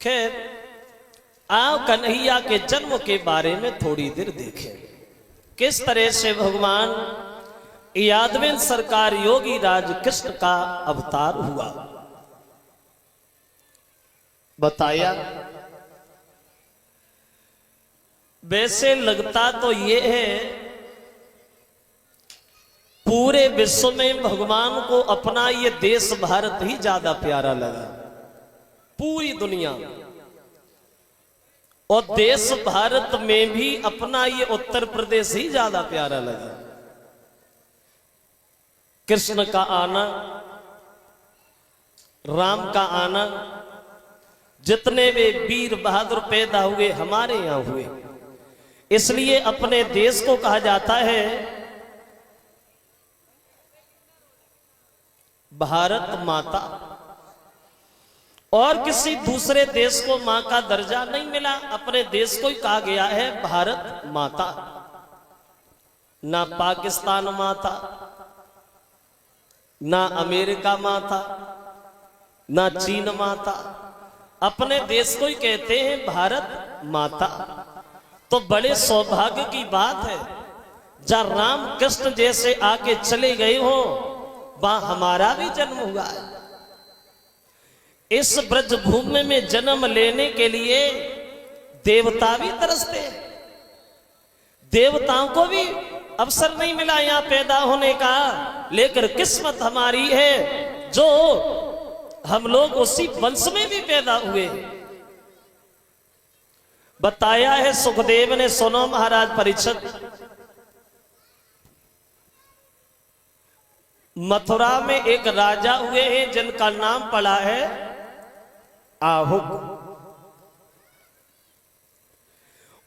खैर आओ कन्हैया के जन्म के बारे में थोड़ी देर देखें, किस तरह से भगवान यादवें सरकार योगी राज कृष्ण का अवतार हुआ। बताया वैसे लगता तो ये है पूरे विश्व में भगवान को अपना ये देश भारत ही ज्यादा प्यारा लगा, पूरी दुनिया। और देश भारत में भी अपना ये उत्तर प्रदेश ही ज्यादा प्यारा लगा। कृष्ण का आना, राम का आना, जितने वे वीर बहादुर पैदा हुए हमारे यहां हुए, इसलिए अपने देश को कहा जाता है भारत माता। और किसी दूसरे देश को मां का दर्जा नहीं मिला, अपने देश को ही कहा गया है भारत माता। ना पाकिस्तान माता, ना अमेरिका माता, ना चीन माता, अपने देश को ही कहते हैं भारत माता। तो बड़े सौभाग्य की बात है, जहां राम कृष्ण जैसे आके चले गए हो वहां हमारा भी जन्म हुआ है। इस ब्रज भूमि में जन्म लेने के लिए देवता भी तरसते हैं, देवताओं को भी अवसर नहीं मिला यहां पैदा होने का, लेकिन किस्मत हमारी है जो हम लोग उसी वंश में भी पैदा हुए। बताया है सुखदेव ने, सुनो महाराज परीक्षित, मथुरा में एक राजा हुए हैं जिनका नाम पड़ा है आहुक।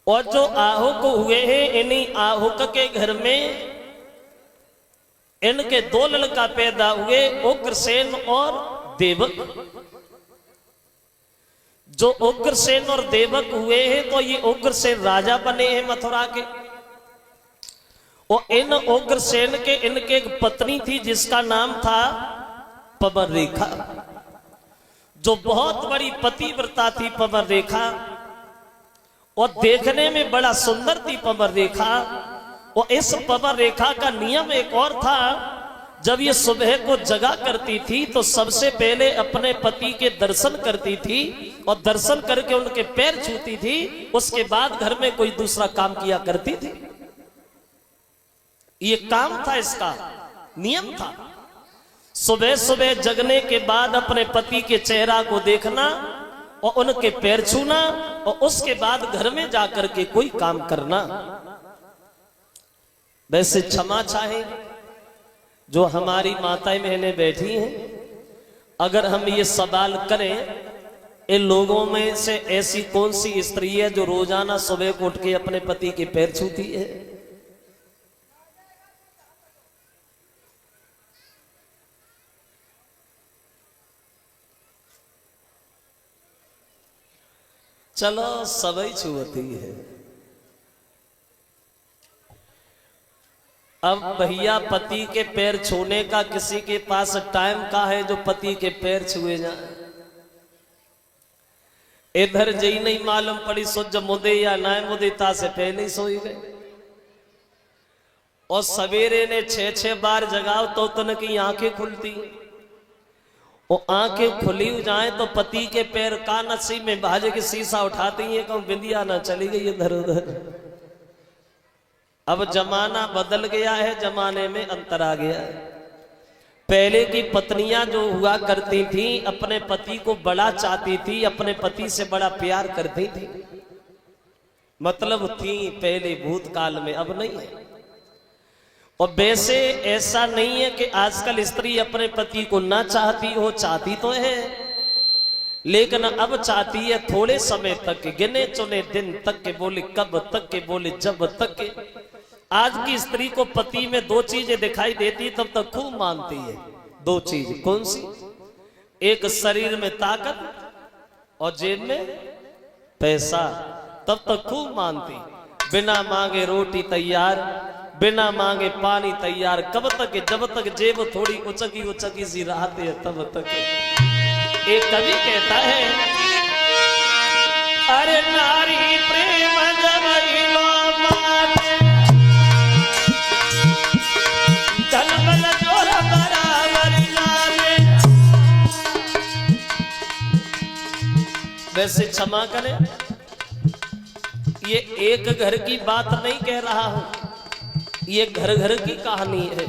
और जो आहुक हुए हैं, इन्हीं आहुक के घर में इनके दो लड़का पैदा हुए, उग्रसेन और देवक। जो उग्रसेन और देवक हुए हैं तो ये उग्रसेन राजा बने हैं मथुरा के। और इन उग्रसेन के इनके एक पत्नी थी जिसका नाम था पवन रेखा, जो बहुत बड़ी पतिव्रता थी पवन रेखा। और देखने में बड़ा सुंदर थी पवन रेखा। और इस पवन रेखा का नियम एक और था, जब ये सुबह को जगा करती थी तो सबसे पहले अपने पति के दर्शन करती थी और दर्शन करके उनके पैर छूती थी, उसके बाद घर में कोई दूसरा काम किया करती थी। ये काम था, इसका नियम था। सुबह सुबह जगने के बाद अपने पति के चेहरा को देखना और उनके पैर छूना और उसके बाद घर में जाकर के कोई काम करना। वैसे क्षमा चाहेंगे जो हमारी माताएं बहनें बैठी हैं, अगर हम ये सवाल करें इन लोगों में से ऐसी कौन सी स्त्री है जो रोजाना सुबह को उठ के अपने पति के पैर छूती है? चलो सभी छूती है। अब भैया पति के पैर छूने का किसी के पास टाइम का है जो पति के पैर छुए जाए? इधर जी नहीं मालूम पड़ी सोच मुदे या ना मुदे ता से पहले ही सोई गए। और सवेरे ने 6-6 बार जगाओ तो तनकी आंखें खुलती। और आंखें खुली हो जाए तो पति के पैर का नसीब में भाजे की शीशा उठाती है, कहूं बिंदिया ना चली गई इधर उधर। अब जमाना बदल गया है, जमाने में अंतर आ गया है। पहले की पत्नियां जो हुआ करती थी अपने पति को बड़ा चाहती थी, अपने पति से बड़ा प्यार करती थी, मतलब थी पहले भूतकाल में, अब नहीं है। और वैसे ऐसा नहीं है कि आजकल स्त्री अपने पति को ना चाहती हो, चाहती तो है, लेकिन अब चाहती है थोड़े समय तक, गिने चुने दिन तक के, बोले कब तक के, बोले जब तक के। आज की स्त्री को पति में 2 चीजें दिखाई देती तब तक खूब मानती है। 2 चीज कौन सी? एक शरीर में ताकत और जेब में पैसा, तब तक खूब मानती। बिना मांगे रोटी तैयार, बिना मांगे पानी तैयार। कब तक? जब तक जेब थोड़ी उचकी सी रहती है तब तक। एक कवि कहता है वैसे क्षमा करें, ये एक घर की बात नहीं कह रहा हूं, ये घर घर की कहानी है।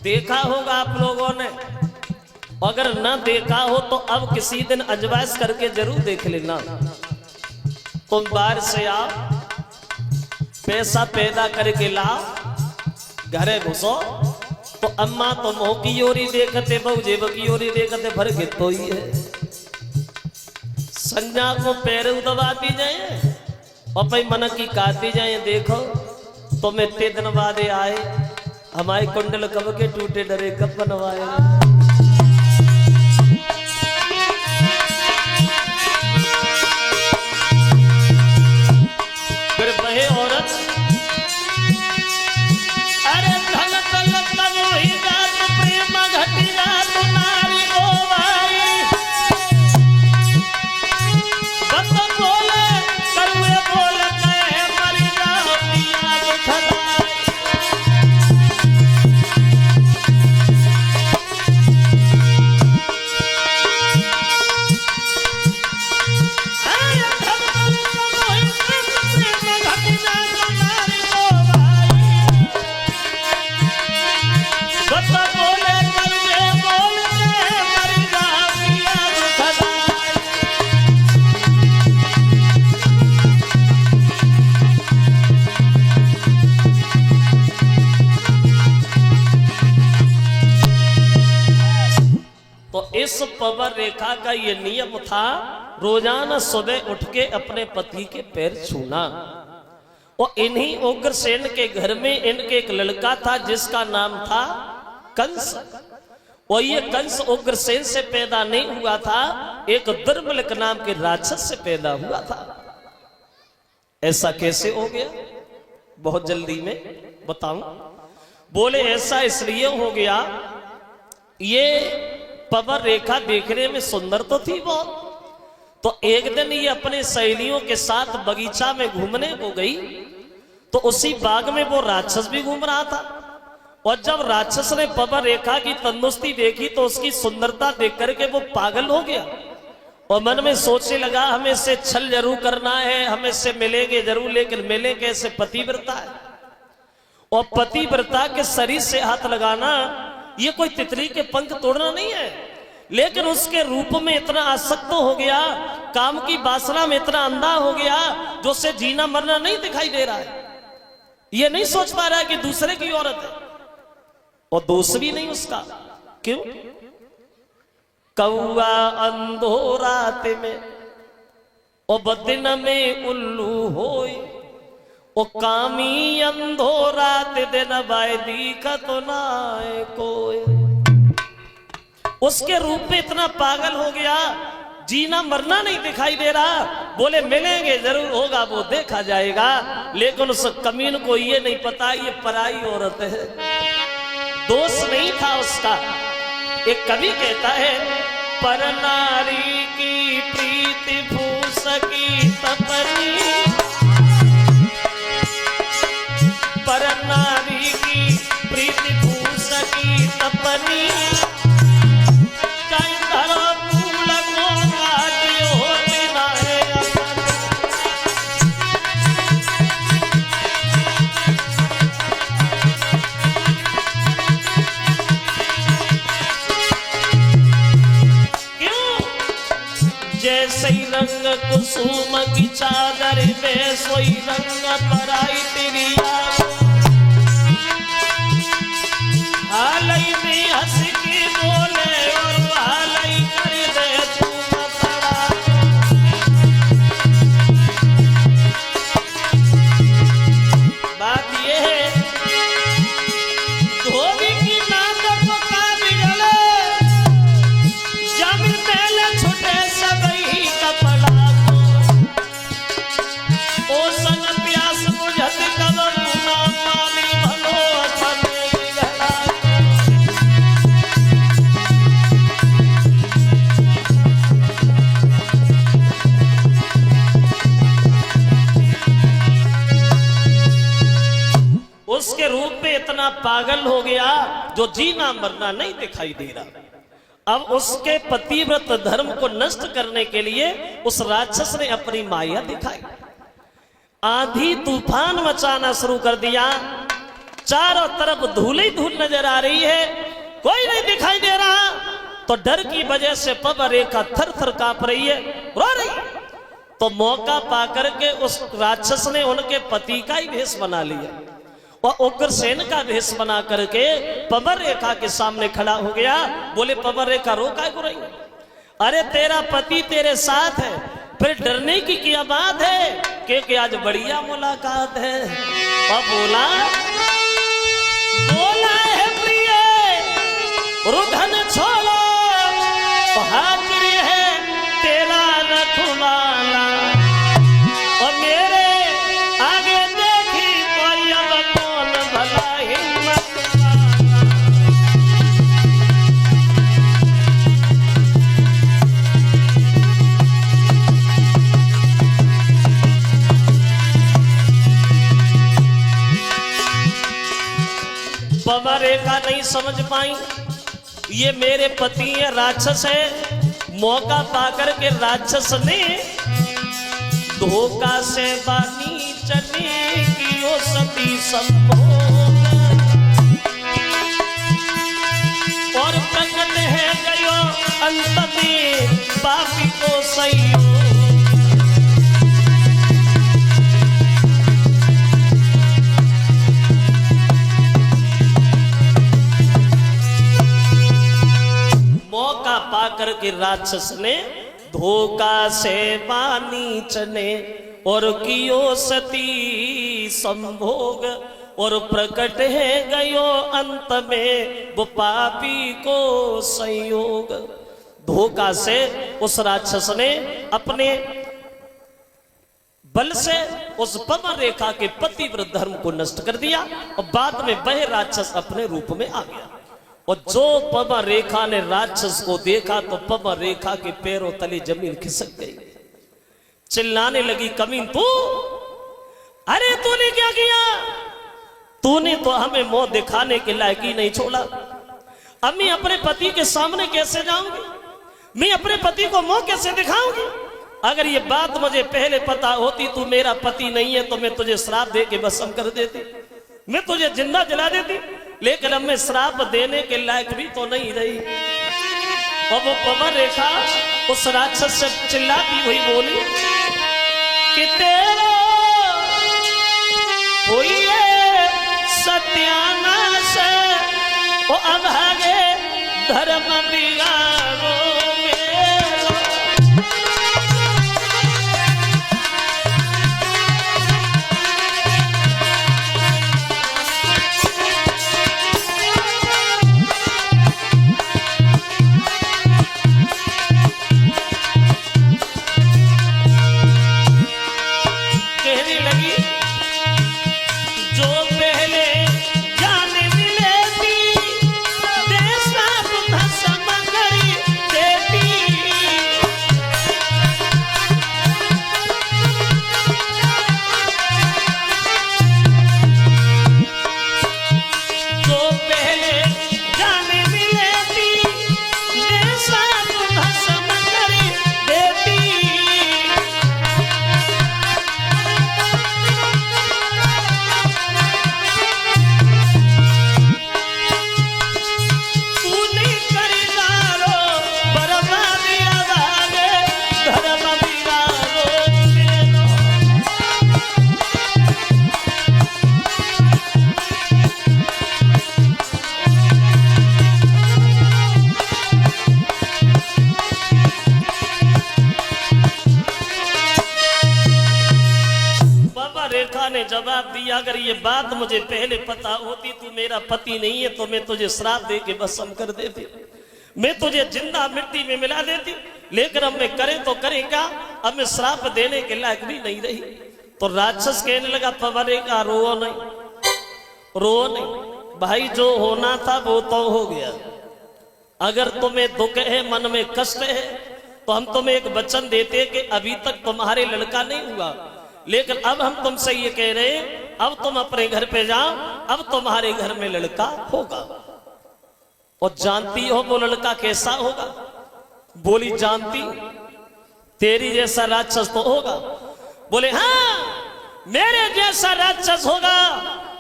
देखा होगा आप लोगों ने, अगर ना देखा हो तो अब किसी दिन अजमाइश करके जरूर देख लेना। तुम बाहर से आओ, पैसा पैदा करके लाओ, घरे घुसो तो अम्मा तो मुंह की ओरी देखते, बहू जेब की ओरी देखते, भर के तो ही है। संज्ञा को पैर दबाती जाए और भाई मन की काटी जाए। देखो तुम इतने दिन बाद आए, हमारे कुंडल कब के टूटे डरे कब बनवाए। फिर वही औरत, अरे धन दौलत का मोही जात, प्रेम घटी जात, नारी को भाई बत बोले करुए बोल कहे मरी जाओ पिया दुखदाई। इस पवर रेखा का ये नियम था, रोजाना सुबह उठ के अपने पति के पैर छूना। और इन्हीं उग्रसेन के घर में इनके एक लड़का था जिसका नाम था कंस। और ये कंस उग्रसेन से पैदा नहीं हुआ था, एक दुर्बलक नाम के राक्षस से पैदा हुआ था। ऐसा कैसे हो गया, बहुत जल्दी में बताऊं। बोले ऐसा इसलिए हो गया, ये पवर रेखा देखने में सुंदर तो थी बहुत। तो एक दिन ये अपने सहेलियों के साथ बगीचा में घूमने को गई, तो उसी बाग में वो राक्षस भी घूम रहा था। और जब राक्षस ने पवर रेखा की तंदुरुस्ती देखी तो उसकी सुंदरता देख करके वो पागल हो गया और मन में सोचने लगा हमें इससे छल जरूर करना है, हम इससे मिलेंगे जरूर, लेकिन मिले कैसे, पतिव्रता है। और पतिव्रता के शरीर से हाथ लगाना ये कोई तितली के पंख तोड़ना नहीं है, लेकिन उसके रूप में इतना आसक्त हो गया, काम की वासना में इतना अंधा हो गया, जो उसे जीना मरना नहीं दिखाई दे रहा है। ये नहीं सोच पा रहा है कि दूसरे की औरत है, और दोष भी नहीं उसका। क्यों? कौआ अंधो रात में और बदिन में उल्लू होई, ओ कामी अंधो रात दिन बाय दीखा तो नाए कोई। उसके रूप में इतना पागल हो गया, जीना मरना नहीं दिखाई दे रहा। बोले मिलेंगे जरूर, होगा वो देखा जाएगा, लेकिन उस कमीन को ये नहीं पता ये पराई औरत है। दोष नहीं था उसका। एक कवि कहता है, पर नारी की प्रीति फूस की तपनी, पर नारी की प्रीति फूस की तपनी, कहीं धरो फूल को काटियो बिना है अपन। क्यों? जैसे ही रंग कुसुम की चादर में सोई रंग पराई तेरी हालई में हंस के बोले और हालई कर दे तुम पड़ा। बात ये है, धोबी की नाक को का बिगड़े, जब पहले छुटे सब ही कपड़ा को, ओ संग प्यास बुझत कदम ना पानी भलो अपन बिगड़ा। उसके रूप में इतना पागल हो गया जो जीना मरना नहीं दिखाई दे रहा। अब उसके पतिव्रत धर्म को नष्ट करने के लिए उस राक्षस ने अपनी माया दिखाई। आंधी तूफान मचाना शुरू कर दिया। चारों तरफ धूल ही धूल नजर आ रही है, कोई नहीं दिखाई दे रहा। तो डर की वजह से पवन रेखा थर थर कांप रही है, रो रही है। तो मौका पाकर के उस राक्षस ने उनके पति का ही भेष बना लिया और उग्रसेन का भेष बना करके पवन रेखा के सामने खड़ा हो गया। बोले पवन रेखा रो काहे को रही? अरे तेरा पति तेरे साथ है, फिर डरने की क्या बात है, क्योंकि आज बढ़िया मुलाकात है। और बोला है प्रिय रुधन छोड़ो, हाजिर है तेरा रखवाला। और मेरे आगे देखी कोई अब कौन भला हिम्मत पवन रेखा नहीं समझ पाई ये मेरे पति है, राक्षस है। मौका पाकर के राक्षस ने धोखा से बानी चली की ओ सती संभोग, और प्रकट है गयो अंत में पापी को सहयोग। मौका पाकर के राक्षस ने धोखा से बानी चने और कियो सती संभोग, और प्रकट है गयो अंत में वो पापी को संयोग। धोखा से उस राक्षस ने अपने बल से उस पवन रेखा के पतिव्रत धर्म को नष्ट कर दिया और बाद में वह राक्षस अपने रूप में आ गया। और जो पवन रेखा ने राक्षस को देखा तो पवन रेखा के पैरों तले जमीन खिसक गई। चिल्लाने लगी, कमीन तू, अरे तूने क्या किया? तूने तो हमें मुंह दिखाने के लायक ही नहीं छोड़ा। अब मैं अपने पति के सामने कैसे जाऊंगी? मैं अपने पति को मुंह कैसे दिखाऊंगी? अगर ये बात मुझे पहले पता होती तू मेरा पति नहीं है तो मैं तुझे श्राप दे के भस्म कर देती, मैं तुझे जिंदा जला देती। लेकिन अब मैं श्राप देने के लायक भी तो नहीं रही। और वो पवन रेखा उस राक्षस से चिल्लाती हुई बोली कि तेरा हुई है सत्यानाश, वो अभागे धर्म बिगाड़ो मेरो। ने जवाब दिया, अगर ये बात मुझे पहले पता होती तू मेरा पति नहीं है तो मैं तुझे श्राप दे के भस्म कर देती, मैं तुझे जिंदा मिट्टी में मिला देती। लेकिन अब मैं करे तो करे क्या, अब मैं श्राप देने के लायक भी नहीं रही। तो राक्षस कहने लगा पवन रेखा रो नहीं, रो नहीं भाई, जो होना था वो तो हो गया। अगर तुम्हें दुख है, मन में कष्ट है, तो हम तुम्हें एक वचन देते कि अभी तक तुम्हारे लड़का नहीं हुआ, लेकिन अब हम तुमसे ये कह रहे हैं अब तुम अपने घर पे जाओ, अब तुम्हारे घर में लड़का होगा। और जानती हो वो लड़का कैसा होगा? बोली जानती, तेरी जैसा राक्षस तो होगा। बोले हाँ मेरे जैसा राक्षस होगा,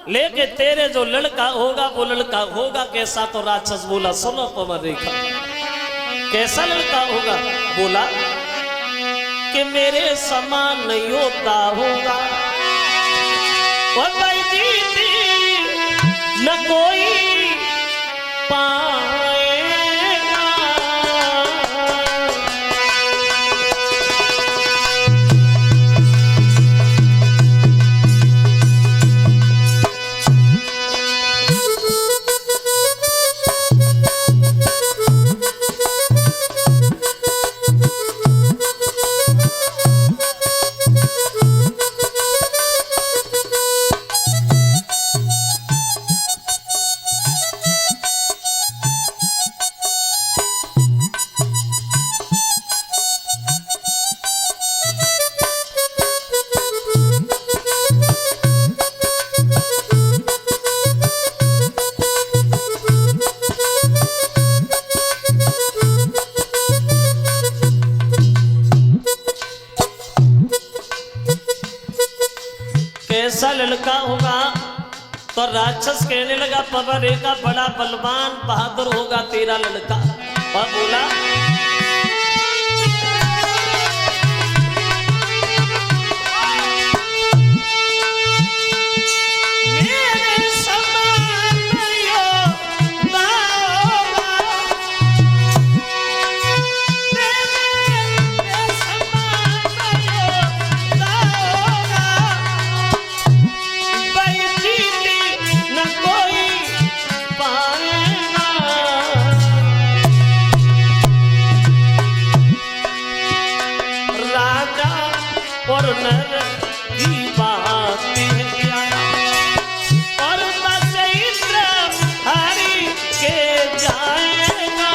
लेकिन तेरे जो लड़का होगा वो लड़का होगा कैसा? तो राक्षस बोला सुनो पवन रेखा, कैसा लड़का होगा? बोला कि मेरे समान नहीं होता होगा, और भाई जीती न कोई पाएगा। कैसा लड़का होगा? तो राक्षस कहने लगा पवन रेखा बड़ा बलवान बहादुर होगा तेरा लड़का। और बोला और नर की बात और बस इंद्र हरि के जाएगा।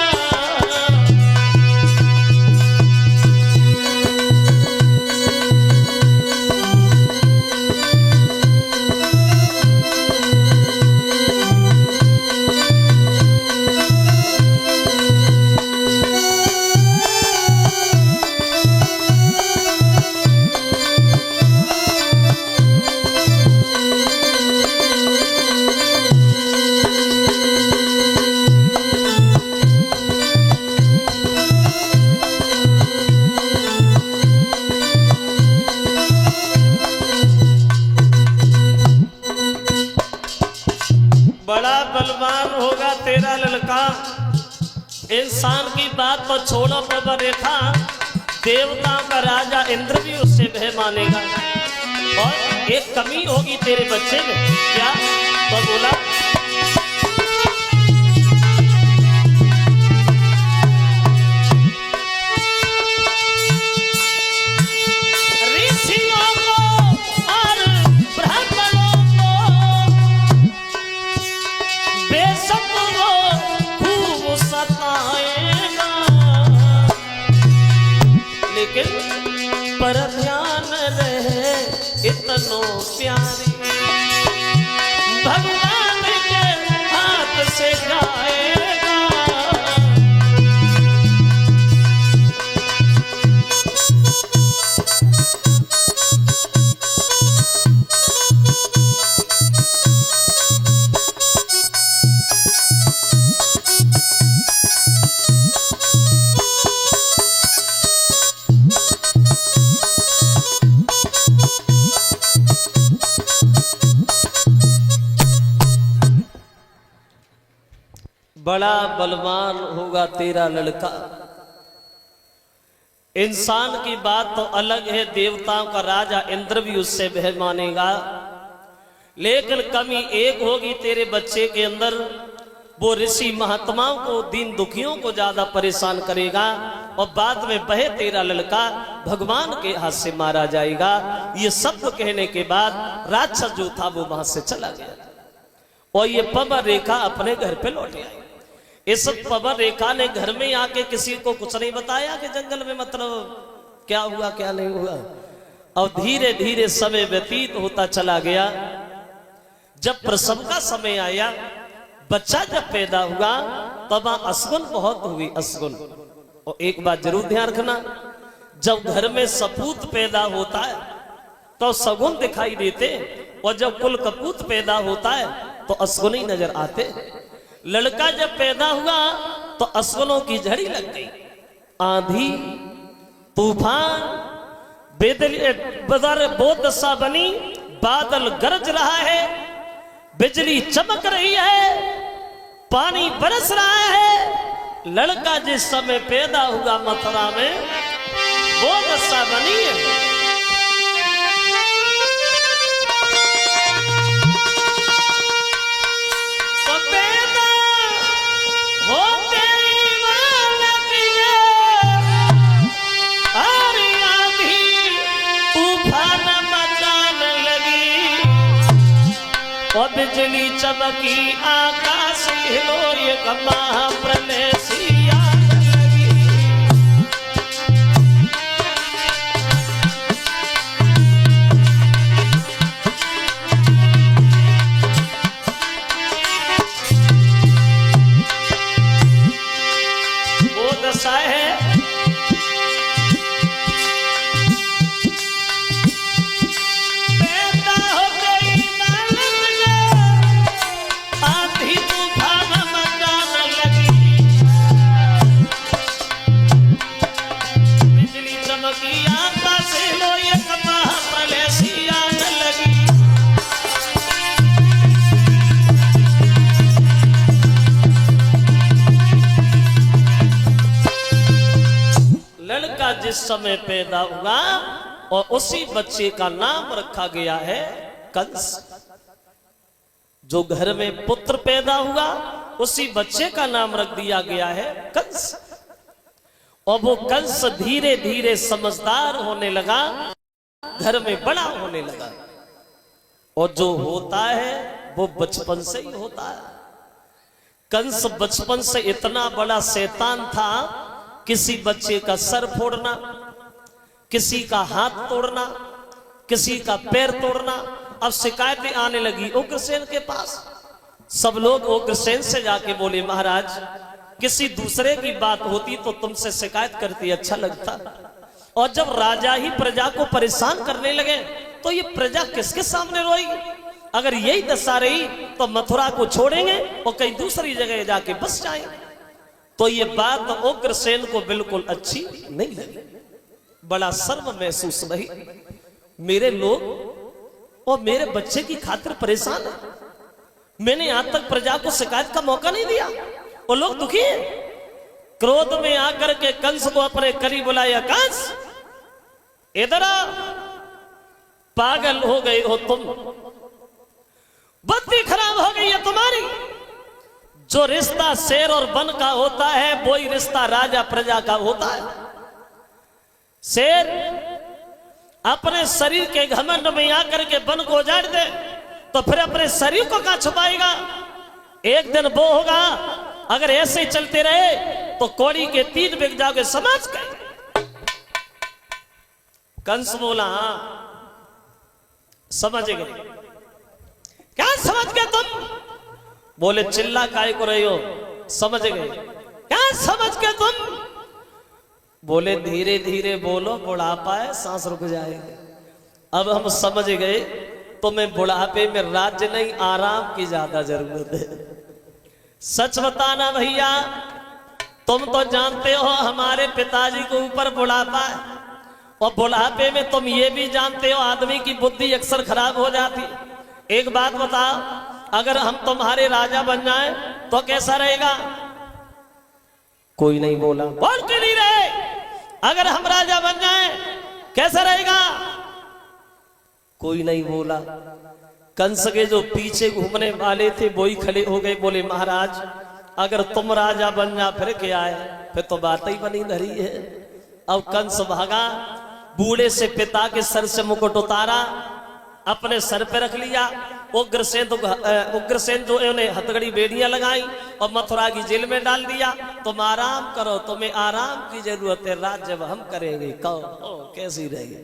बड़ा बलवान होगा तेरा लड़का। इंसान की बात तो छोड़ो पवन रेखा, देवताओं का राजा इंद्र भी उससे भय मानेगा। और एक कमी होगी तेरे बच्चे में, क्या? तो बोला पर ध्यान रहे इतनो प्यारी, भगवान के हाथ से जाएगा। बड़ा बलवान होगा तेरा लड़का। इंसान की बात तो अलग है, देवताओं का राजा इंद्र भी उससे भय मानेगा। लेकिन कमी एक होगी तेरे बच्चे के अंदर, वो ऋषि महात्माओं को, दीन दुखियों को ज्यादा परेशान करेगा। और बाद में वह तेरा लड़का भगवान के हाथ से मारा जाएगा। ये सब कहने के बाद राक्षस जो था वो वहां से चला गया और ये पवन रेखा अपने घर पे लौट आई। इस पवन रेखा ने घर में आके किसी को कुछ नहीं बताया कि जंगल में मतलब क्या हुआ क्या नहीं हुआ। और धीरे धीरे समय व्यतीत होता चला गया। जब प्रसव का समय आया, बच्चा जब पैदा हुआ तो वहां असगुन बहुत हुई, असगुन। और एक बात जरूर ध्यान रखना, जब घर में सपूत पैदा होता है तो सगुन दिखाई देते, और जब कुल कपूत पैदा होता है तो असगुन ही नजर आते। लड़का जब पैदा हुआ तो असगुनों की झड़ी लग गई। आंधी तूफान बदर बोध सा बनी, बादल गरज रहा है, बिजली चमक रही है, पानी बरस रहा है। लड़का जिस समय पैदा हुआ मथुरा में वो दशा बनी है। तो पैदा होते ही बालक ये, अरे आंधी तूफान मचाने लगी, और बिजली चमकी आकाश हिलो, ये महाप्रलय सी आने लगी। वो दशा है जिस समय पैदा हुआ और उसी बच्चे का नाम रखा गया है कंस। जो घर में पुत्र पैदा हुआ उसी बच्चे का नाम रख दिया गया है कंस। और वो कंस धीरे धीरे समझदार होने लगा, घर में बड़ा होने लगा। और जो होता है वो बचपन से ही होता है। कंस बचपन से इतना बड़ा शैतान था, किसी बच्चे का सर फोड़ना, किसी का हाथ तोड़ना, किसी का पैर तोड़ना। अब शिकायतें आने लगी उग्रसेन के पास। सब लोग उग्रसेन से जाके बोले, महाराज किसी दूसरे की बात होती तो तुमसे शिकायत करती, अच्छा लगता। और जब राजा ही प्रजा को परेशान करने लगे तो ये प्रजा किसके सामने रोएगी? अगर यही दशा रही तो मथुरा को छोड़ेंगे और कहीं दूसरी जगह जाके बस जाएंगे। तो ये बात उग्रसेन को बिल्कुल अच्छी नहीं लगी, बड़ा शर्म महसूस रही। मेरे लोग और मेरे बच्चे की खातिर परेशान है, मैंने आज तक प्रजा को शिकायत का मौका नहीं दिया और लोग दुखी हैं। क्रोध में आकर के कंस को अपने करीब बुलाया, कंस इधर आ, पागल हो गए हो तुम, बुद्धि खराब हो गई है तुम्हारी। जो रिश्ता शेर और बन का होता है वही रिश्ता राजा प्रजा का होता है। शेर अपने शरीर के घमंड में आकर के बन को उजाड़ दे तो फिर अपने शरीर को कहां छुपाएगा? एक दिन वो होगा, अगर ऐसे ही चलते रहे तो कौड़ी के 3 बिक जाओगे समाज का। कंस बोला, हाँ समझ गए। क्या समझ गए तुम? बोले, चिल्ला काय को रही हो? समझ गए। क्या समझ गए तुम? बोले, धीरे धीरे बोलो, बुढ़ापा है, सांस रुक जाएगी। अब हम समझ गए तुम्हें बुढ़ापे में राज्य नहीं आराम की ज्यादा जरूरत है। सच बताना भैया, तुम तो जानते हो हमारे पिताजी के ऊपर बुढ़ापा है, और बुढ़ापे में तुम ये भी जानते हो आदमी की बुद्धि अक्सर खराब हो जाती। एक बात बताओ, अगर हम तुम्हारे राजा बन जाएं तो कैसा रहेगा? कोई नहीं बोला। बोल क्यों नहीं रहे? अगर हम राजा बन जाएं कैसा रहेगा? कोई नहीं बोला। कंस के जो पीछे घूमने वाले थे वही खड़े हो गए, बोले, महाराज अगर तुम राजा बन जा फिर क्या है, फिर तो बात ही बनी धरी है। अब कंस भागा, बूढ़े से पिता के सर से मुकुट उतारा, अपने सर पे रख लिया। उग्रसेन जो उन्हें हथकड़ी बेड़ियां लगाई और मथुरा की जेल में डाल दिया। तुम आराम करो, तुम्हें आराम की जरूरत है, राज्य हम करेंगे। कहो कैसी रहेगी?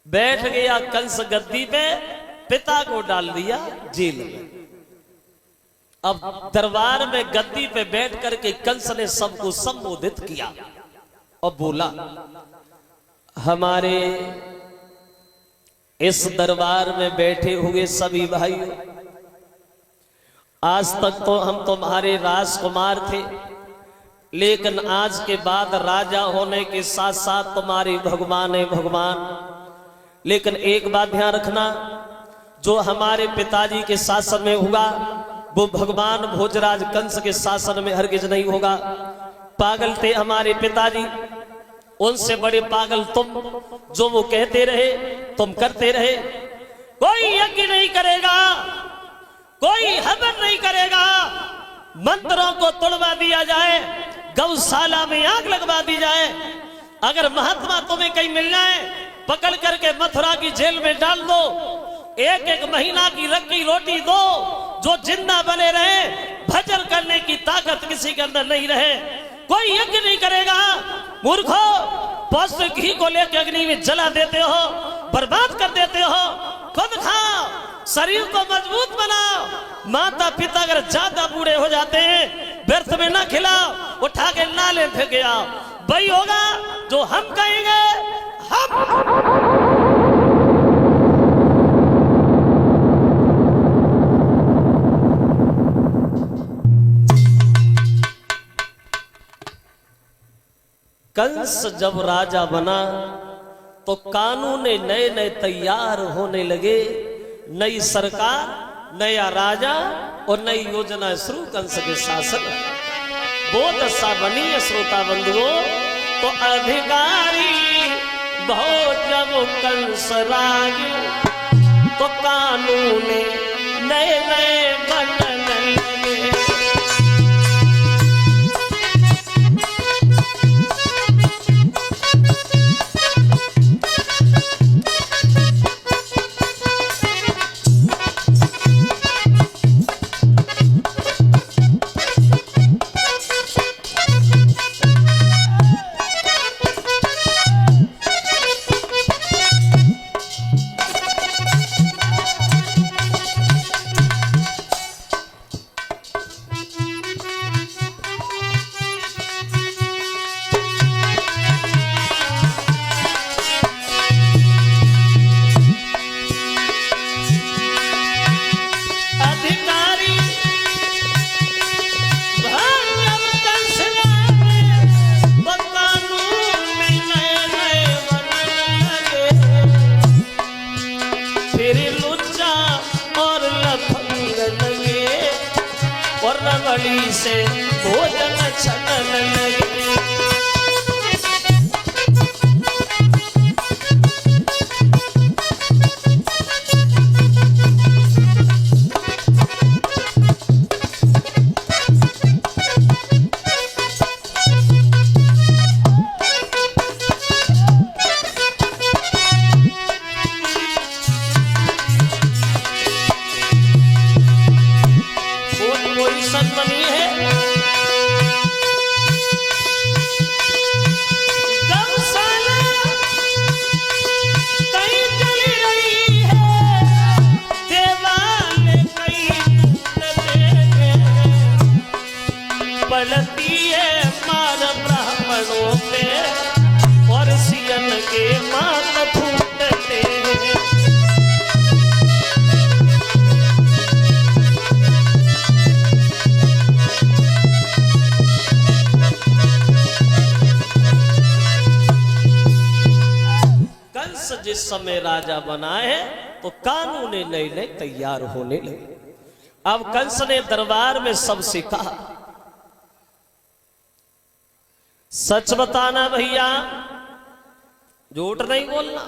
बैठ गया कंस गद्दी पे, पिता को डाल दिया जेल में। अब दरबार में गद्दी पे बैठ करके कंस ने सबको संबोधित किया और बोला, हमारे इस दरबार में बैठे हुए सभी भाइयों, आज तक तो हम तुम्हारे राजकुमार थे, लेकिन आज के बाद राजा होने के साथ साथ तुम्हारे भगवान है भगवान। लेकिन एक बात ध्यान रखना, जो हमारे पिताजी के शासन में हुआ वो भगवान भोजराज कंस के शासन में हरगिज नहीं होगा। पागल थे हमारे पिताजी, उनसे बड़े पागल तुम, जो वो कहते रहे तुम करते रहे। कोई यज्ञ नहीं करेगा, कोई हवन नहीं करेगा, मंत्रों को तोड़वा दिया जाए, गौशाला में आग लगवा दी जाए। अगर महात्मा तुम्हें कहीं मिल जाए, पकड़ करके मथुरा की जेल में डाल दो, एक एक महीना की रखी रोटी दो, जो जिंदा बने रहे, भजन करने की ताकत किसी के अंदर नहीं रहे। कोई यज्ञ नहीं करेगा। मूर्खो, पौष्टिक घी को लेकर अग्नि में जला देते हो, बर्बाद कर देते हो। खुद खाओ, शरीर को मजबूत बनाओ। माता पिता अगर ज्यादा बूढ़े हो जाते हैं, व्यर्थ में ना खिलाओ, उठा के नाले फेंक आओ। वही होगा जो हम कहेंगे। हम कंस जब राजा बना तो कानून नए नए तैयार होने लगे। नई सरकार, नया राजा और नई योजना शुरू कंस के शासन। वो दशा बनी है श्रोता बंधुओं, तो अधिकारी बहुत जब कंस राज, तो कानून नए नए बनने लगे। से भोजन छनन लगे। पलती है मार ब्राह्मणों पे और सियन के मात फूटते हैं। कंस जिस समय राजा बना है तो कानून नए नए तैयार होने लगे। अब कंस ने दरबार में सबसे कहा, सच बताना भैया, झूठ नहीं बोलना।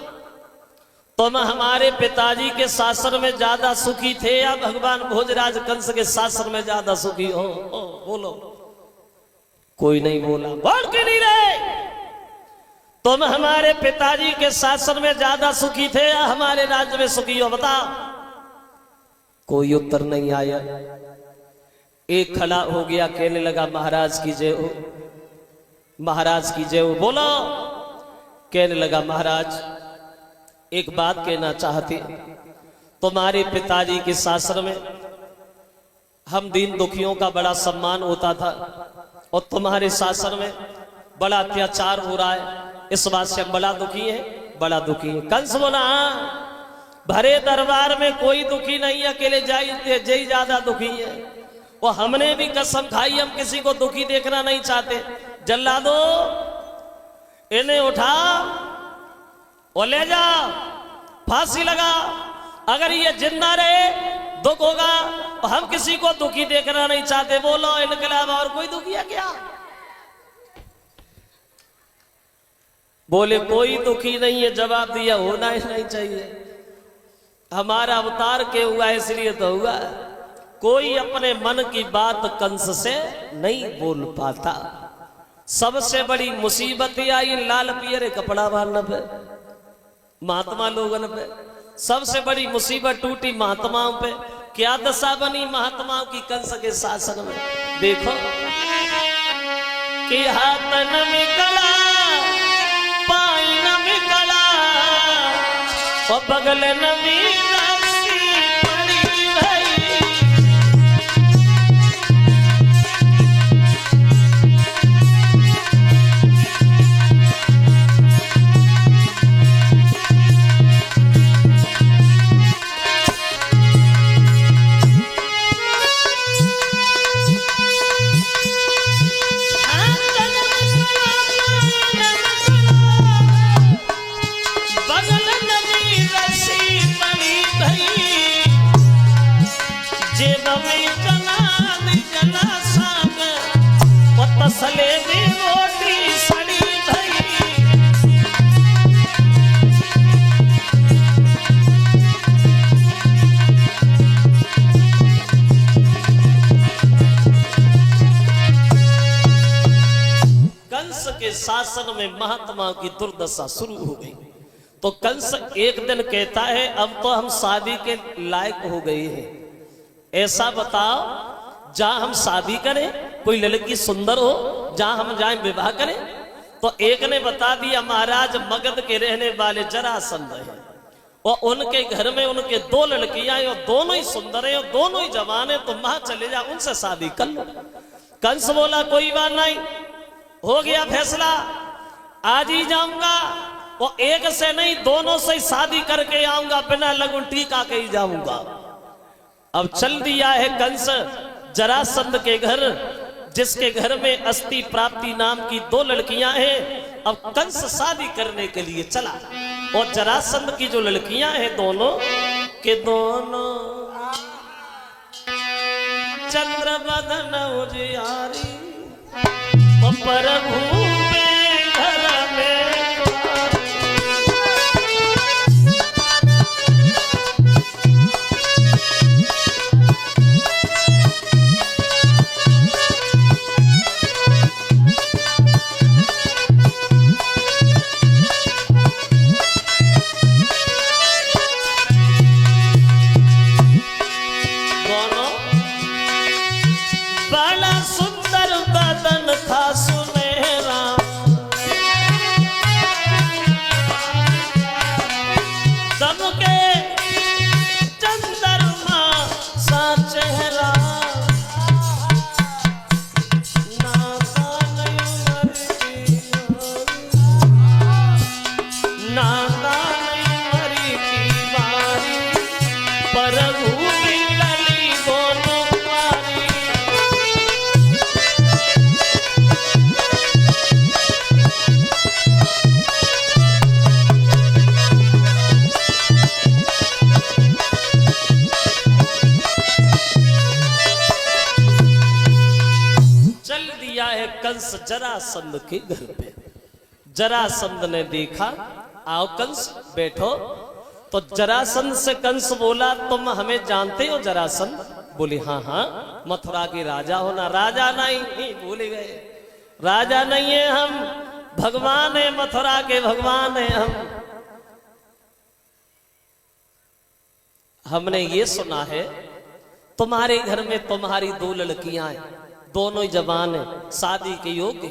तुम हमारे पिताजी के शासन में ज्यादा सुखी थे या भगवान भोजराज कंस के शासन में ज्यादा सुखी हो? बोलो। कोई नहीं बोला। बोल के नहीं रहे। तुम हमारे पिताजी के शासन में ज्यादा सुखी थे या हमारे राज्य में सुखी हो? बताओ। कोई उत्तर नहीं आया। एक खड़ा हो गया, कहने लगा महाराज की जय हो, महाराज की जय हो। बोलो। कहने लगा महाराज एक बात कहना चाहते, तुम्हारे पिताजी के शासन में हम दीन दुखियों का बड़ा सम्मान होता था और तुम्हारे शासन में बड़ा अत्याचार हो रहा है, इस बात से हम बड़ा दुखी है, बड़ा दुखी है। कंस बोला हाँ, भरे दरबार में कोई दुखी नहीं, अकेले जय ज्यादा दुखी है। और हमने भी कसम खाई हम किसी को दुखी देखना नहीं चाहते। जल्लादो इन्हें उठा और ले जा, फांसी लगा। अगर ये जिंदा रहे दुख होगा, तो हम किसी को दुखी देखना नहीं चाहते। बोलो इनके अलावा और कोई दुखी है क्या? बोले कोई दुखी नहीं है। जवाब दिया होना ही नहीं चाहिए, हमारा अवतार के हुआ इसलिए तो हुआ। कोई अपने मन की बात कंस से नहीं बोल पाता। सबसे बड़ी मुसीबत आई लाल पियरे कपड़ा बांधने पे, महात्मा लोगों पे। सबसे बड़ी मुसीबत टूटी महात्माओं पे। क्या दशा बनी महात्माओं की कंस के शासन में? देखो कि हाथ न निकला, पाई न निकला, और बगल न तसले में रोटी सड़ी भई। कंस के शासन में महात्मा की दुर्दशा शुरू हो गई। तो कंस एक दिन कहता है अब तो हम शादी के लायक हो गए हैं, ऐसा बताओ जहां हम शादी करें, कोई लड़की सुंदर हो जहां हम जाएं विवाह करें। तो एक ने बता दिया महाराज मगध के रहने वाले जरासंध हैं और उनके घर में उनके दो लड़कियां हैं और दोनों ही सुंदर हैं और दोनों ही जवान हैं, तो वहां चले जा उनसे शादी कर लो। कंस बोला कोई बात नहीं, हो गया फैसला, आज ही जाऊंगा और एक से नहीं दोनों से शादी करके आऊंगा, बिना लगुन टीका के ही जाऊंगा। अब चल दिया है कंस जरासंध के घर, जिसके घर में अस्थि प्राप्ति नाम की दो लड़कियां हैं। अब कंस शादी करने के लिए चला और जरासंध की जो लड़कियां हैं दोनों के दोनों चंद्र बदन उजियारी प्रभु घर में। कंस जरासंध के घर पे। जरासंध ने देखा, आओ कंस बैठो। तो जरासंध से कंस बोला तुम हमें जानते हो जरासंध? बोले हाँ हाँ, मथुरा के राजा हो ना? राजा नहीं, भूल गए, राजा नहीं है हम, भगवान है, मथुरा के भगवान है हम। हमने ये सुना है तुम्हारे घर में तुम्हारी दो लड़कियां हैं, दोनों ही जवान है, शादी के योग्य।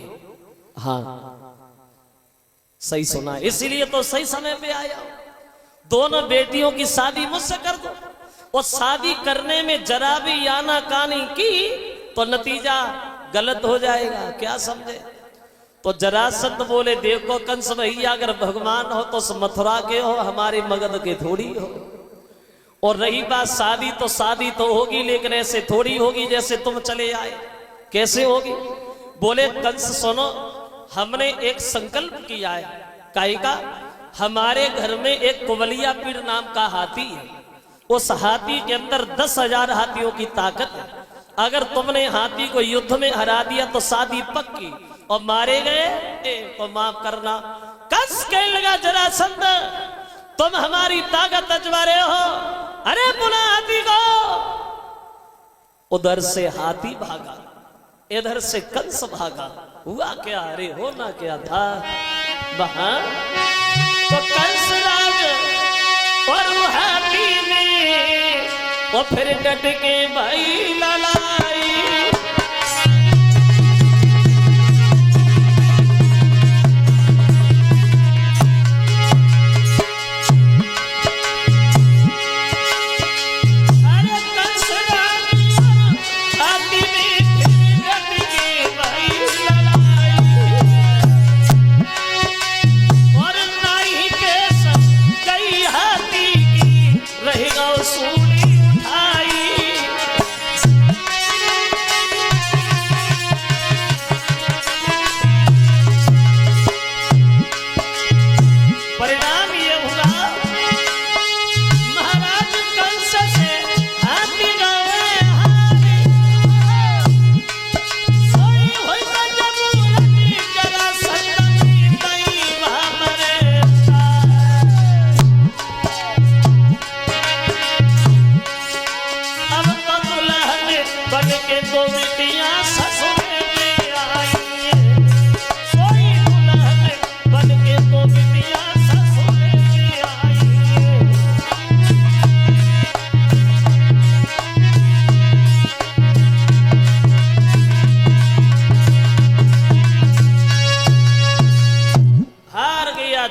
हाँ सही सुना, इसीलिए तो सही समय पे आया। दोनों बेटियों की शादी मुझसे कर दो। और शादी करने में जरा भी आनाकानी की तो नतीजा गलत हो जाएगा, क्या समझे। तो जरासंध बोले देखो कंस भैया, अगर भगवान हो तो मथुरा के हो, हमारे मगध के थोड़ी हो। और रही बात शादी, तो शादी तो होगी लेकिन ऐसे थोड़ी होगी जैसे तुम चले आए। कैसे होगी? बोले कंस सुनो, हमने एक संकल्प किया है। काहे का? हमारे घर में एक कुवलिया पीर नाम का हाथी है। उस हाथी के अंदर 10,000 हाथियों की ताकत है। अगर तुमने हाथी को युद्ध में हरा दिया तो शादी पक्की, और मारे गए तो माफ करना। कंस कहने लगा जरासंध तुम हमारी ताकत अजमा रहे हो, अरे बुला हाथी को। उधर से हाथी भागा, इधर से कंस भागा। हुआ क्या? अरे होना क्या था वहां, तो कंस राज और वो हाथी में वो फिर डट के भाई लड़ाई।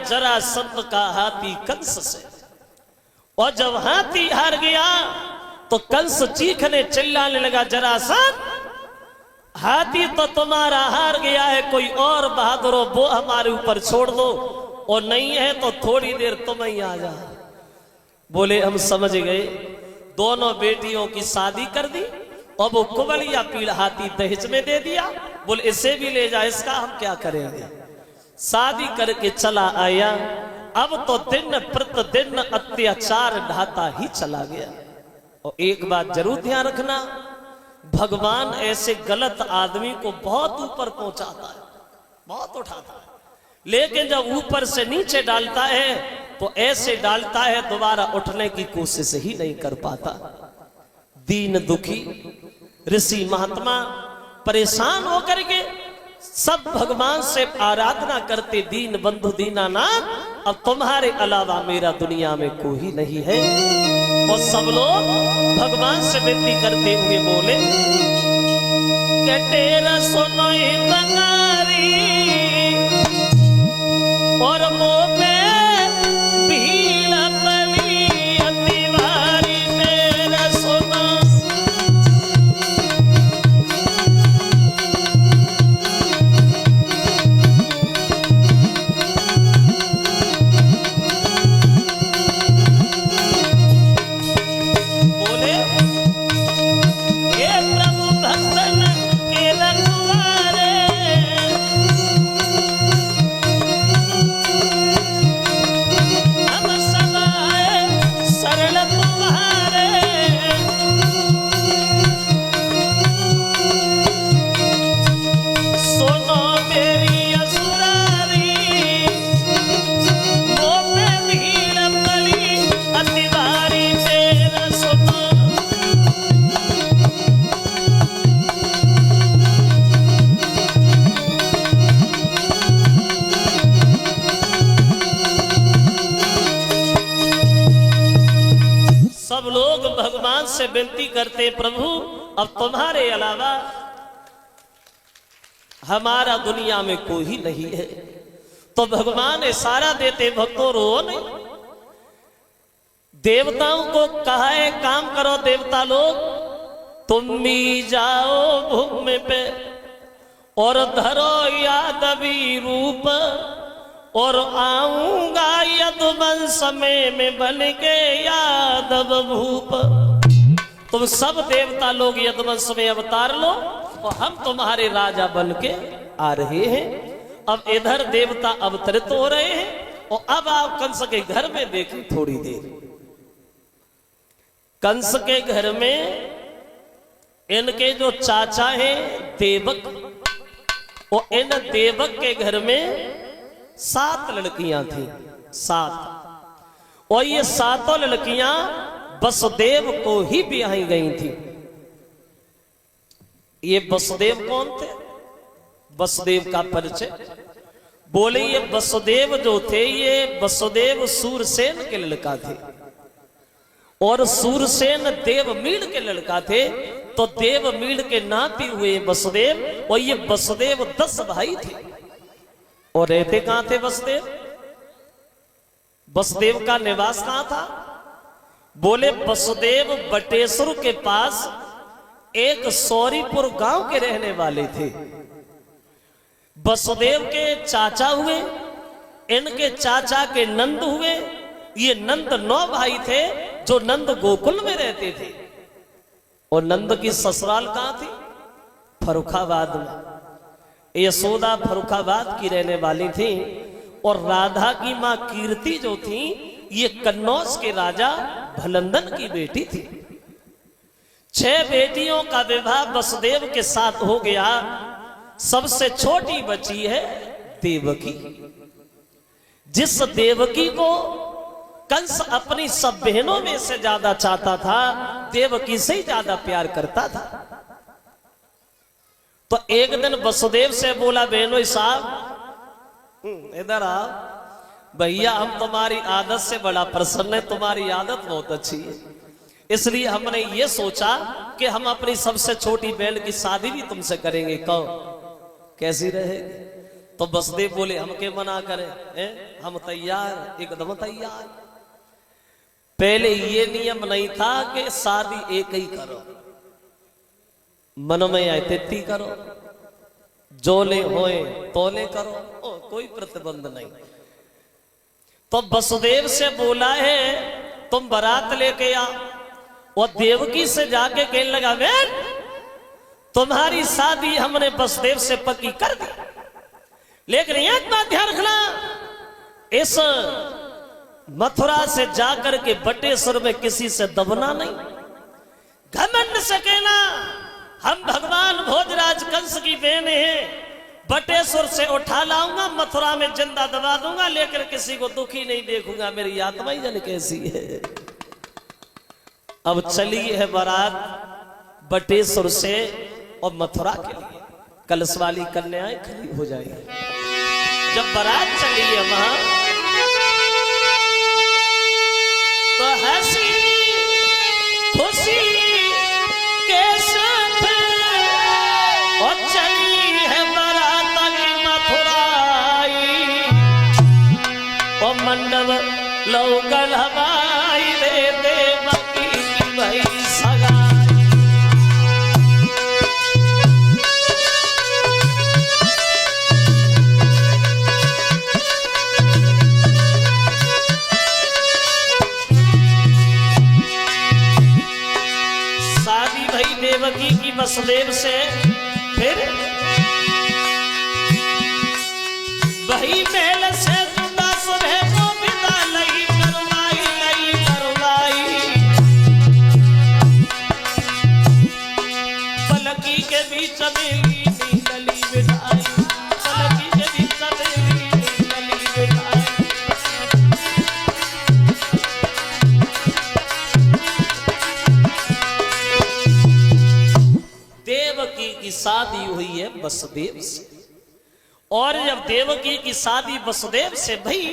जरासंध का हाथी कंस से। और जब हाथी हार गया तो कंस चीखने चिल्लाने लगा, जरासंध हाथी तो तुम्हारा हार गया है, कोई और बहादुर हो वो हमारे ऊपर छोड़ दो, और नहीं है तो थोड़ी देर तुम ही आ जा। बोले हम समझ गए। दोनों बेटियों की शादी कर दी और वो कुवलिया पीड़ हाथी दहेज में दे दिया। बोले इसे भी ले जा, इसका हम क्या करेंगे। शादी करके चला आया। अब तो दिन प्रतिदिन अत्याचार ढाता ही चला गया। और एक बात जरूर ध्यान रखना, भगवान ऐसे गलत आदमी को बहुत ऊपर पहुंचाता है, बहुत उठाता है, लेकिन जब ऊपर से नीचे डालता है तो ऐसे डालता है दोबारा उठने की कोशिश ही नहीं कर पाता। दीन दुखी ऋषि महात्मा परेशान होकर के सब भगवान से आराधना करते, दीन बंधु दीनानाथ, अब तुम्हारे अलावा मेरा दुनिया में कोई नहीं है। और सब लोग भगवान से विनती करते हुए बोले, तेरा सुनो बंगारी और मुंह में भीड़ पड़ी अतिवारी, तेरा सुनो। सब लोग भगवान से विनती करते, प्रभु अब तुम्हारे अलावा हमारा दुनिया में कोई नहीं है। तो भगवान इशारा देते, भक्तों रो नहीं। देवताओं को कहा है काम करो देवता लोग, तुम भी जाओ भूमि पे और धरो यादवी रूप, और आऊंगा यदुवंश में बन के यादव भूप। तुम सब देवता लोग यदुवंश में अवतार लो और हम तुम्हारे राजा बन के आ रहे हैं। अब इधर देवता अवतरित हो रहे हैं और अब आप कंस के घर में देखें थोड़ी देर। कंस के घर में इनके जो चाचा हैं देवक, और इन देवक के घर में 7 लड़कियां थी, 7। और ये 7 लड़कियां वसुदेव को ही ब्याही गई थी। ये वसुदेव कौन थे? वसुदेव का परिचय बोले, ये वसुदेव जो थे ये वसुदेव सूरसेन के लड़का थे, और सूरसेन देवमीड़ के लड़का थे। तो देवमीड़ के नाती हुए वसुदेव, और ये वसुदेव 10 भाई थे। और रहते कहां थे वसुदेव? वसुदेव का निवास कहां था? बोले वसुदेव बटेश्वर के पास एक सौरीपुर गांव के रहने वाले थे। वसुदेव के चाचा हुए, इनके चाचा के नंद हुए। ये नंद 9 भाई थे जो नंद गोकुल में रहते थे। और नंद की ससुराल कहां थी? फर्रुखाबाद में। यशोदा फर्रुखाबाद की रहने वाली थी। और राधा की मां कीर्ति जो थी ये कन्नौज के राजा भलंदन की बेटी थी। 6 बेटियों का विवाह वसुदेव के साथ हो गया। सबसे छोटी बची है देवकी। जिस देवकी को कंस अपनी सब बहनों में से ज्यादा चाहता था, देवकी से ही ज्यादा प्यार करता था। तो एक दिन वसुदेव से बोला, बहनों साहब इधर आओ, भैया हम तुम्हारी आदत से बड़ा प्रसन्न है, तुम्हारी आदत बहुत अच्छी है, इसलिए हमने ये सोचा कि हम अपनी सबसे छोटी बहन की शादी भी तुमसे करेंगे। कहो कैसी रहेगी? तो वसुदेव बोले, हम के मना करें, हम तैयार, एकदम तैयार। पहले ये नियम नहीं था कि शादी एक ही करो, मन में आए तिथि करो, जोले होए तोले करो, कोई प्रतिबंध नहीं। तो वसुदेव से बोला है तुम बारात लेके आ, और देवकी से जाके कहने लगा, बेट तुम्हारी शादी हमने वसुदेव से पक्की कर दी, लेकिन एक बात ध्यान रखना, इस मथुरा से जाकर के बटेश्वर में किसी से दबना नहीं। घमंड से कहना हम भगवान भोजराज कंस की बहन हैं, बटेश्वर से उठा लाऊंगा, मथुरा में जिंदा दबा दूंगा, लेकिन किसी को दुखी नहीं देखूंगा, मेरी आत्मा ही जाने कैसी है। अब चली है बारात बटेश्वर से और मथुरा के लिए, कलश वाली कन्याएं खड़ी हो जाएगी। जब बारात चली है वहां, तो हंसी खुशी के साथ और चली है बारात मथुराई, और मंडप लौकल हवाई दे देवकी की भाई सगाई। देवकी की वसुदेव से, फिर वही महल से जुदा सुबह को विदा लगी करवाई, पलकी के बीच में नीली बिठाई, पलकी के बीच में नीली बिठाई। देवकी की शादी हुई है वसुदेव से, और जब देवकी की शादी वसुदेव से भई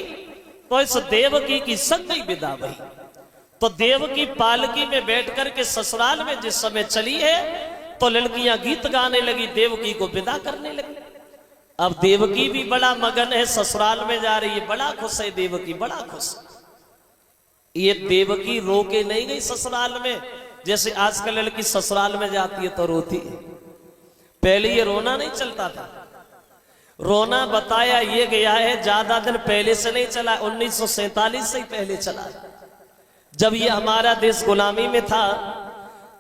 तो इस देवकी की संगई विदा भई। तो देवकी पालकी में बैठकर के ससुराल में जिस समय चली है, तो लड़कियां गीत गाने लगी, देवकी को विदा करने लगी। अब देवकी भी बड़ा मगन है, ससुराल में जा रही है, बड़ा खुश है देवकी, बड़ा खुश। ये देवकी रो के नहीं गई ससुराल में, जैसे आजकल लड़की ससुराल में जाती है तो रोती है। पहले ये रोना नहीं चलता था। रोना बताया ये गया है ज्यादा दिन पहले से नहीं चला, 1947 से ही पहले चला। जब ये हमारा देश गुलामी में था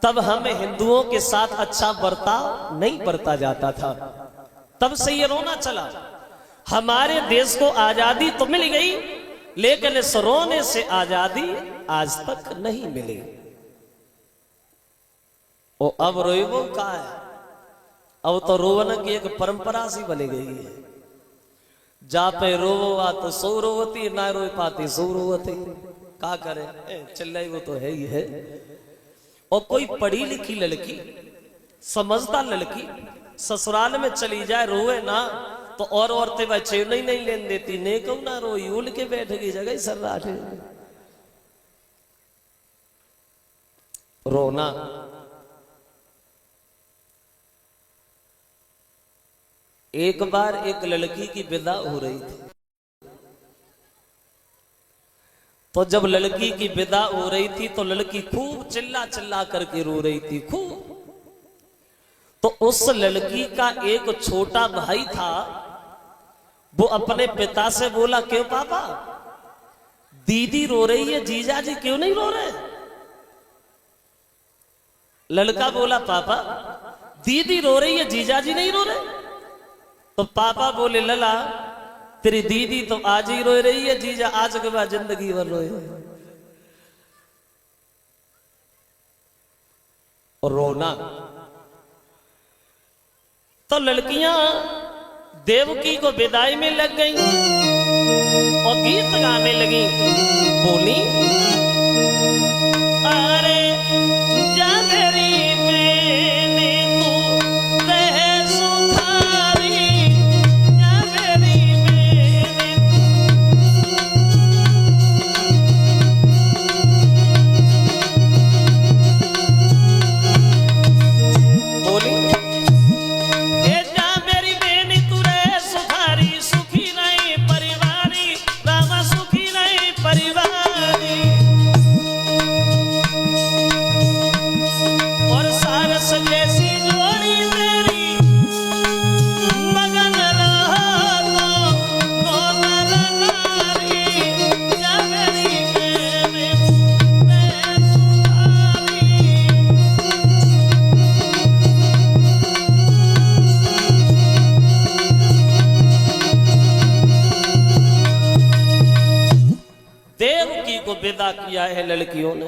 तब हमें हिंदुओं के साथ अच्छा बर्ताव नहीं बरता जाता था, तब से ये रोना चला। हमारे देश को आजादी तो मिल गई, लेकिन इस रोने से आजादी आज तक नहीं मिली। ओ अब रोइबो का है, अब तो रोवन की एक परंपरा सी बनी गई है। जा पे रोवा तो सो रोवती, ना रो पाती सो रोवती। का करे, चिल्लाई वो तो है ही है। और कोई पढ़ी लिखी लड़की, समझदार लड़की ससुराल में चली जाए रोए ना तो और औरतें बच्चे नहीं लेन देती। ने कहूं ना रोई, उल के बैठ गई जगह सर्राठ। रोना एक बार एक लड़की की विदा हो रही थी, तो जब लड़की की विदा हो रही थी तो लड़की खूब चिल्ला चिल्ला करके रो रही थी खूब। तो उस लड़की का एक छोटा भाई था, वो अपने पिता से बोला, क्यों पापा दीदी रो रही है, जीजा जी क्यों नहीं रो रहे? लड़का बोला, पापा दीदी रो रही है, जीजा जी नहीं रो रहे। तो पापा बोले, लला तेरी दीदी तो आज ही रो रही है, जीजा आज के बाद जिंदगी भर रोए। और रोना तो लड़कियां देवकी को विदाई में लग गई और गीत गाने लगी। बोली, अरे जा मेरी मैंने तू रहे सुधारी, जा मेरी मैंने बोली, विदा किया है लड़कियों ने।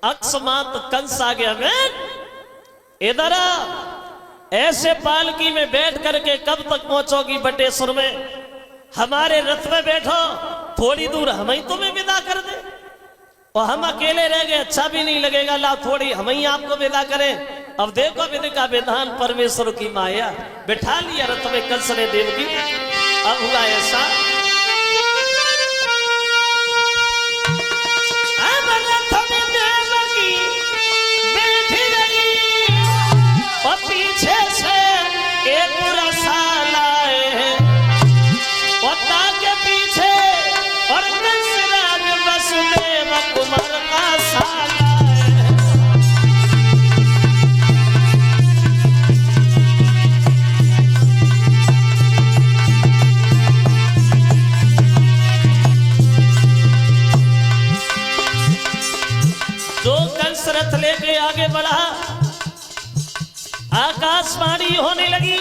अकस्मात कंस आ गया, मैं इधर ऐसे पालकी में बैठ करके कब तक पहुंचोगी बटेश्वर में? हमारे रथ में बैठो, थोड़ी दूर हम ही तुम्हें विदा कर दे, और हम अकेले रह गए अच्छा भी नहीं लगेगा। ला थोड़ी हम ही आपको विदा करें। अब देखो विधि का विधान, परमेश्वर की माया। बैठा लिया रथ में कंस ने देवकी। अब हुआ ऐसा, पीछे से एक रसाल आए हैं, पता के पीछे और कंसराज वसुदेव कुमार का साल आए हैं। जो कंस रथ लेके आगे बढ़ा, आकाशवाणी होने लगी,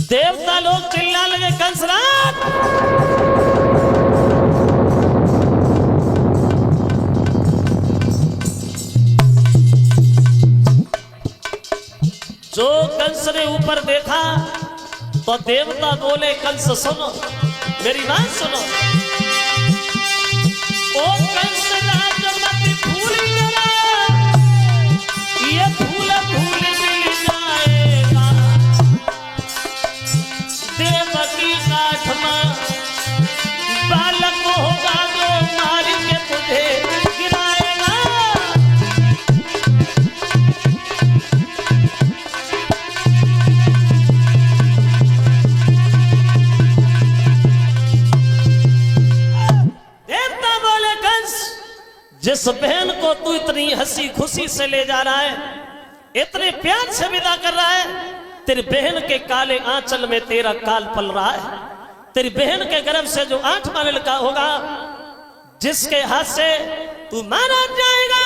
देवता लोग चिल्ला लगे, कंसराज जो कंस ने ऊपर देखा तो देवता बोले, कंस सुनो मेरी बात सुनो, ओ कंस राज मत भूल जरा, ये भूल भूल मिल जाएगा, देवकी काठ में बालक होगा जो मार के तुझे गिराएगा। जिस बहन को तू इतनी हंसी खुशी से ले जा रहा है, इतने प्यार से विदा कर रहा है, तेरी बहन के काले आंचल में तेरा काल पल रहा है। तेरी बहन के गर्भ से जो 8वां लड़का होगा, जिसके हाथ से तू मारा जाएगा,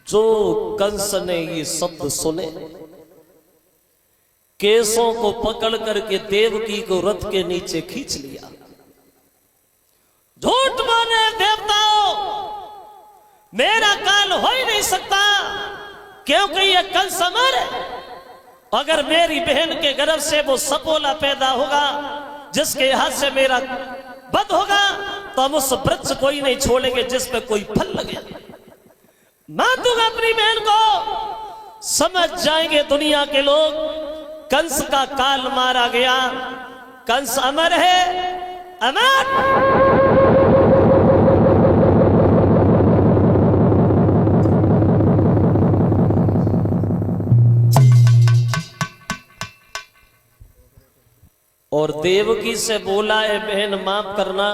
जो कंस ने ये शब्द सुने, केसों को पकड़ करके देवकी को रथ के नीचे खींच लिया। झूठ माने देवताओं, मेरा काल हो ही नहीं सकता, क्योंकि ये कंस अमर है। अगर मेरी बहन के गर्भ से वो सपोला पैदा होगा, जिसके हाथ से मेरा वध होगा, तो हम उस वृक्ष को ही नहीं छोड़ेंगे जिस पे कोई फल लगे। मार दूंगा अपनी बहन को। समझ जाएंगे दुनिया के लोग, कंस का काल मारा गया। कंस अमर है, अमर। और देवकी से बोला है, बहन माफ करना,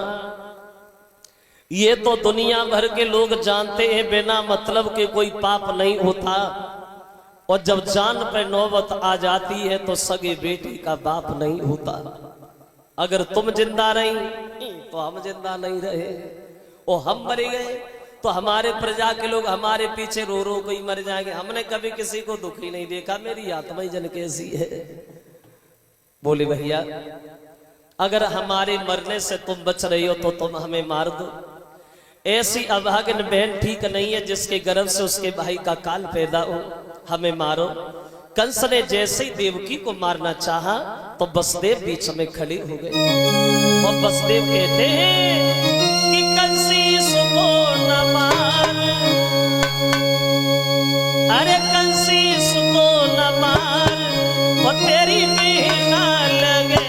ये तो दुनिया भर के लोग जानते हैं बिना मतलब के कोई पाप नहीं होता, और जब जान पे नौबत आ जाती है तो सगे बेटी का बाप नहीं होता। अगर तुम जिंदा रही तो हम जिंदा नहीं रहे, और हम मर गए तो हमारे प्रजा के लोग हमारे पीछे रो रो कोई मर जाएंगे। हमने कभी किसी को दुखी नहीं देखा, मेरी आत्मा ही जन कैसी है। बोले भैया, अगर हमारे मरने से तुम बच रही हो तो तुम हमें मार दो। ऐसी अभागन बहन ठीक नहीं है जिसके गर्भ से उसके भाई का काल पैदा हो, हमें मारो। कंस ने जैसे ही देवकी को मारना चाहा तो वसुदेव बीच में खड़े हो गए, और वसुदेव कहते हैं कि कंसी सुको न मार, अरे कंसी सुको न मार, वो तेरी ना लगे।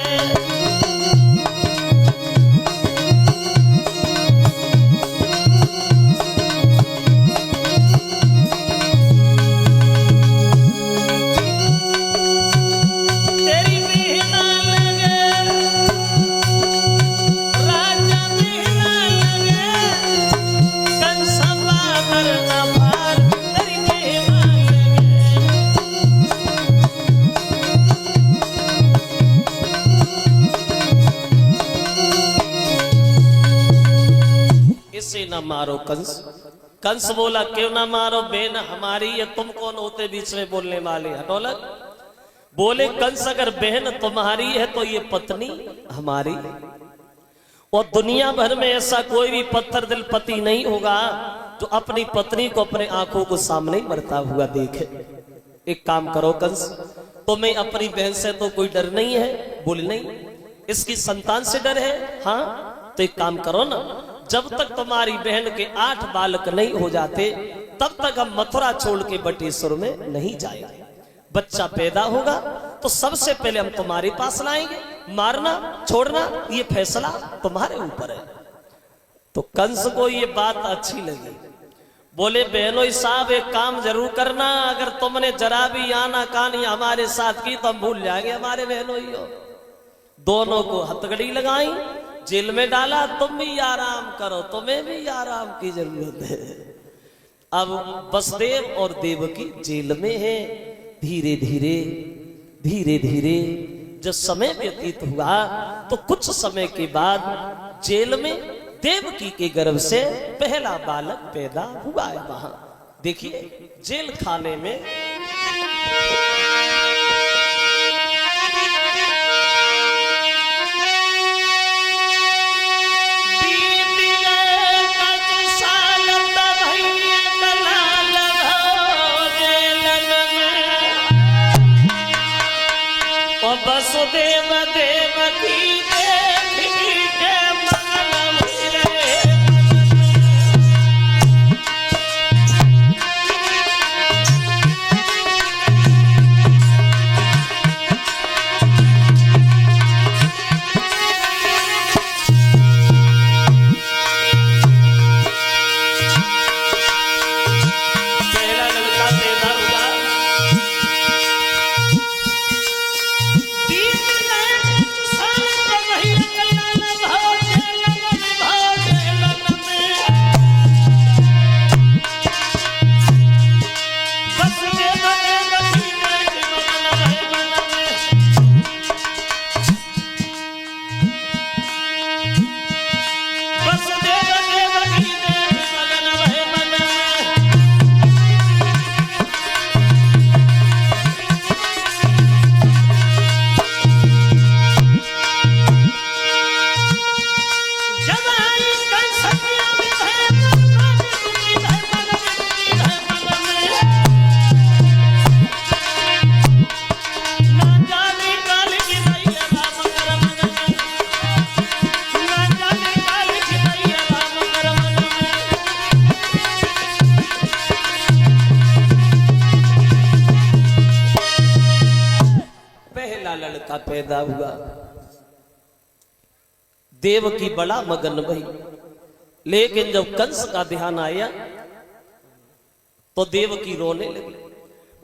ना मारो कंस। कंस बोला, क्यों ना मारो, बेन हमारी है, तुम कौन होते बीच में बोलने वाले हटोलक। बोले कंस, अगर बहन तुम्हारी है तो ये पत्नी हमारी, और दुनिया भर में ऐसा कोई भी पत्थर दिल पति नहीं होगा जो अपनी पत्नी को अपने आंखों को सामने मरता हुआ देखे। एक काम करो कंस, तुम्हें अपनी बहन से तो कोई डर नहीं है। बोले नहीं, इसकी संतान से डर है। हाँ, तो एक काम करो ना, जब तक तुम्हारी बहन के 8 बालक नहीं हो जाते तब तक हम मथुरा छोड़ के बटेश्वर में नहीं जाएंगे। बच्चा पैदा होगा तो सबसे पहले हम तुम्हारे पास लाएंगे, मारना छोड़ना ये फैसला तुम्हारे ऊपर है। तो कंस को ये बात अच्छी लगी। बोले, बहनों साहब एक काम जरूर करना, अगर तुमने जरा भी आना कहानी हमारे साथ की तो हम भूल जाएंगे हमारे बहनों ही हो। दोनों को हथकड़ी लगाई, जेल में डाला। तुम भी आराम करो, तुम्हें भी आराम की जरूरत है। अब वसुदेव और देवकी जेल में है। धीरे धीरे धीरे धीरे जब समय व्यतीत हुआ तो कुछ समय के बाद जेल में देवकी के गर्भ से पहला बालक पैदा हुआ है। वहां देखिए जेल खाने में वसुदेव देवकी देखी के मन मेरे, तेरा लड़का पैदा हुआ। लड़का पैदा हुआ। देवकी बड़ा मगन भई, लेकिन जब कंस का ध्यान आया तो देवकी रोने लगी।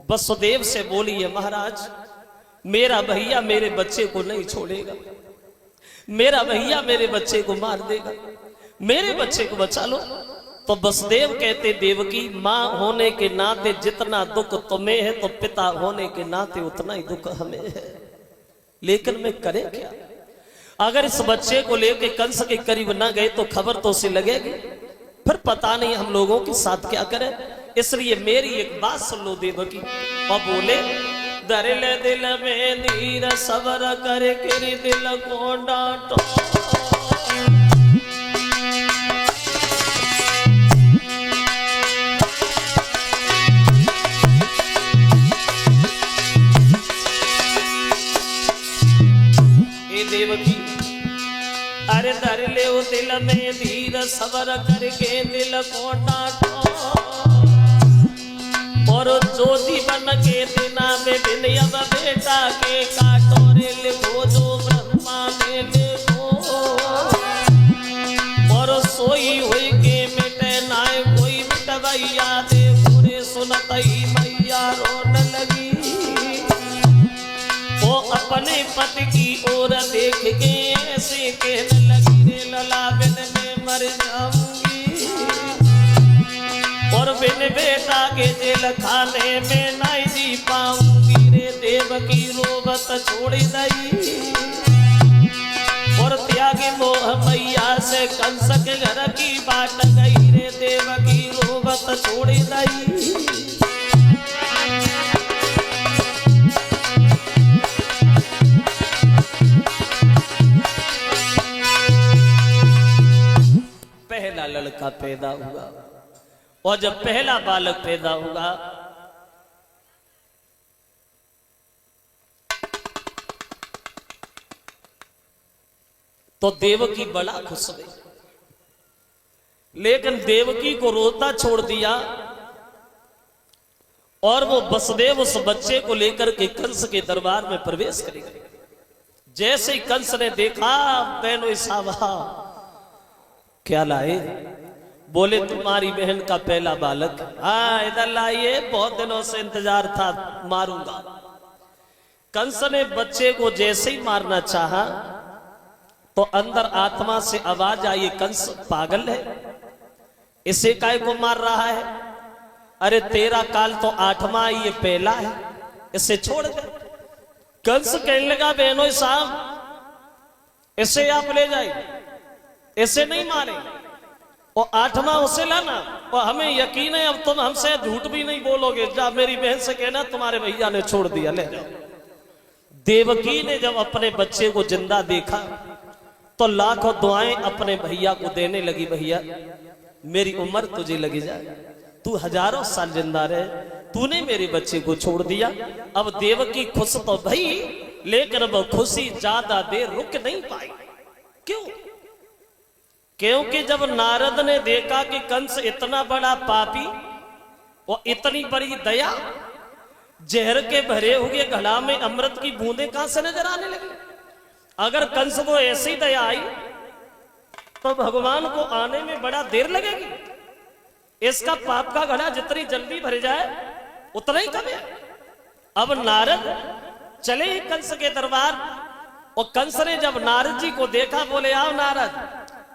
वसुदेव से बोली है, महाराज मेरा भैया मेरे बच्चे को नहीं छोड़ेगा, मेरा भैया मेरे बच्चे को मार देगा, मेरे बच्चे को बचा लो। तो वसुदेव कहते, देवकी मां होने के नाते जितना दुख तुम्हें है तो पिता होने के नाते उतना ही दुख हमें है, लेकिन मैं करे क्या? अगर इस बच्चे को लेके कंस के करीब ना गए तो खबर तो उसे लगेगी, फिर पता नहीं हम लोगों के साथ क्या करें। इसलिए मेरी एक बात सुन लो देवकी। और बोले, दरिल दिल में धीर सबर करे किरी दिल को डांटो। देवकी अरे धर ले वो दिल में धीर सबर करके दिल को डांटो। और ज्योति बन के दिना में बिन अब बेटा के काटो रे लिखो जो ब्रह्मा ने लिखो। और सोई हुई के मिटे नाय कोई मिटवैया दे पूरे सुनतई मैया रोन लगी। वो अपने पति की ओर देख के ऐसे कहने लगी, रे लला बिन में मर जाऊंगी। और बिन बेटा के जेल खाने में नहीं जी पाऊंगी। रे देवकी रोबत छोड़ दई और त्यागी मोह मैया से कंस के घर की बाट गई। रे देवकी रोबत छोड़ दई। पहला लड़का पैदा हुआ और जब पहला बालक पैदा हुआ तो देवकी बड़ा खुश हुई, लेकिन देवकी को रोता छोड़ दिया। और वो वसुदेव उस बच्चे को लेकर के कंस के दरबार में प्रवेश करेगा। जैसे ही कंस ने देखा, बहनों साहबा क्या लाए? बोले, तुम्हारी बहन का पहला बालक। हाँ इधर लाइए, बहुत दिनों से इंतजार था, मारूंगा। कंस ने बच्चे को जैसे ही मारना चाहा तो अंदर आत्मा से आवाज आई, कंस पागल है, इसे काय को मार रहा है? अरे तेरा काल तो 8वां, ये पहला है, इसे छोड़ दे। कंस कहने लगा, बहनों साहब इसे आप ले जाइए, इसे नहीं मारे, और 8वां उसे लाना। और हमें यकीन है अब तुम हमसे झूठ भी नहीं बोलोगे। जा मेरी बहन से कहना तुम्हारे भैया ने छोड़ दिया, ले जाओ। देवकी ने जब अपने बच्चे को जिंदा देखा तो लाखों दुआएं अपने भैया को देने लगी। भैया मेरी उम्र तुझे लगी जाए, तू हजारों साल जिंदा रहे, तूने मेरे बच्चे को छोड़ दिया। अब देवकी खुश तो भई, लेकिन वो खुशी ज्यादा देर रुक नहीं पाई। क्यों? क्योंकि जब नारद ने देखा कि कंस इतना बड़ा पापी और इतनी बड़ी दया, जहर के भरे हुए घड़ा में अमृत की बूंदें कहां से नजर आने लगी। अगर कंस को ऐसी दया आई तो भगवान को आने में बड़ा देर लगेगी। इसका पाप का घड़ा जितनी जल्दी भर जाए उतना ही कम है। अब नारद चले कंस के दरबार, और कंस ने जब नारद जी को देखा, बोले, आओ नारद,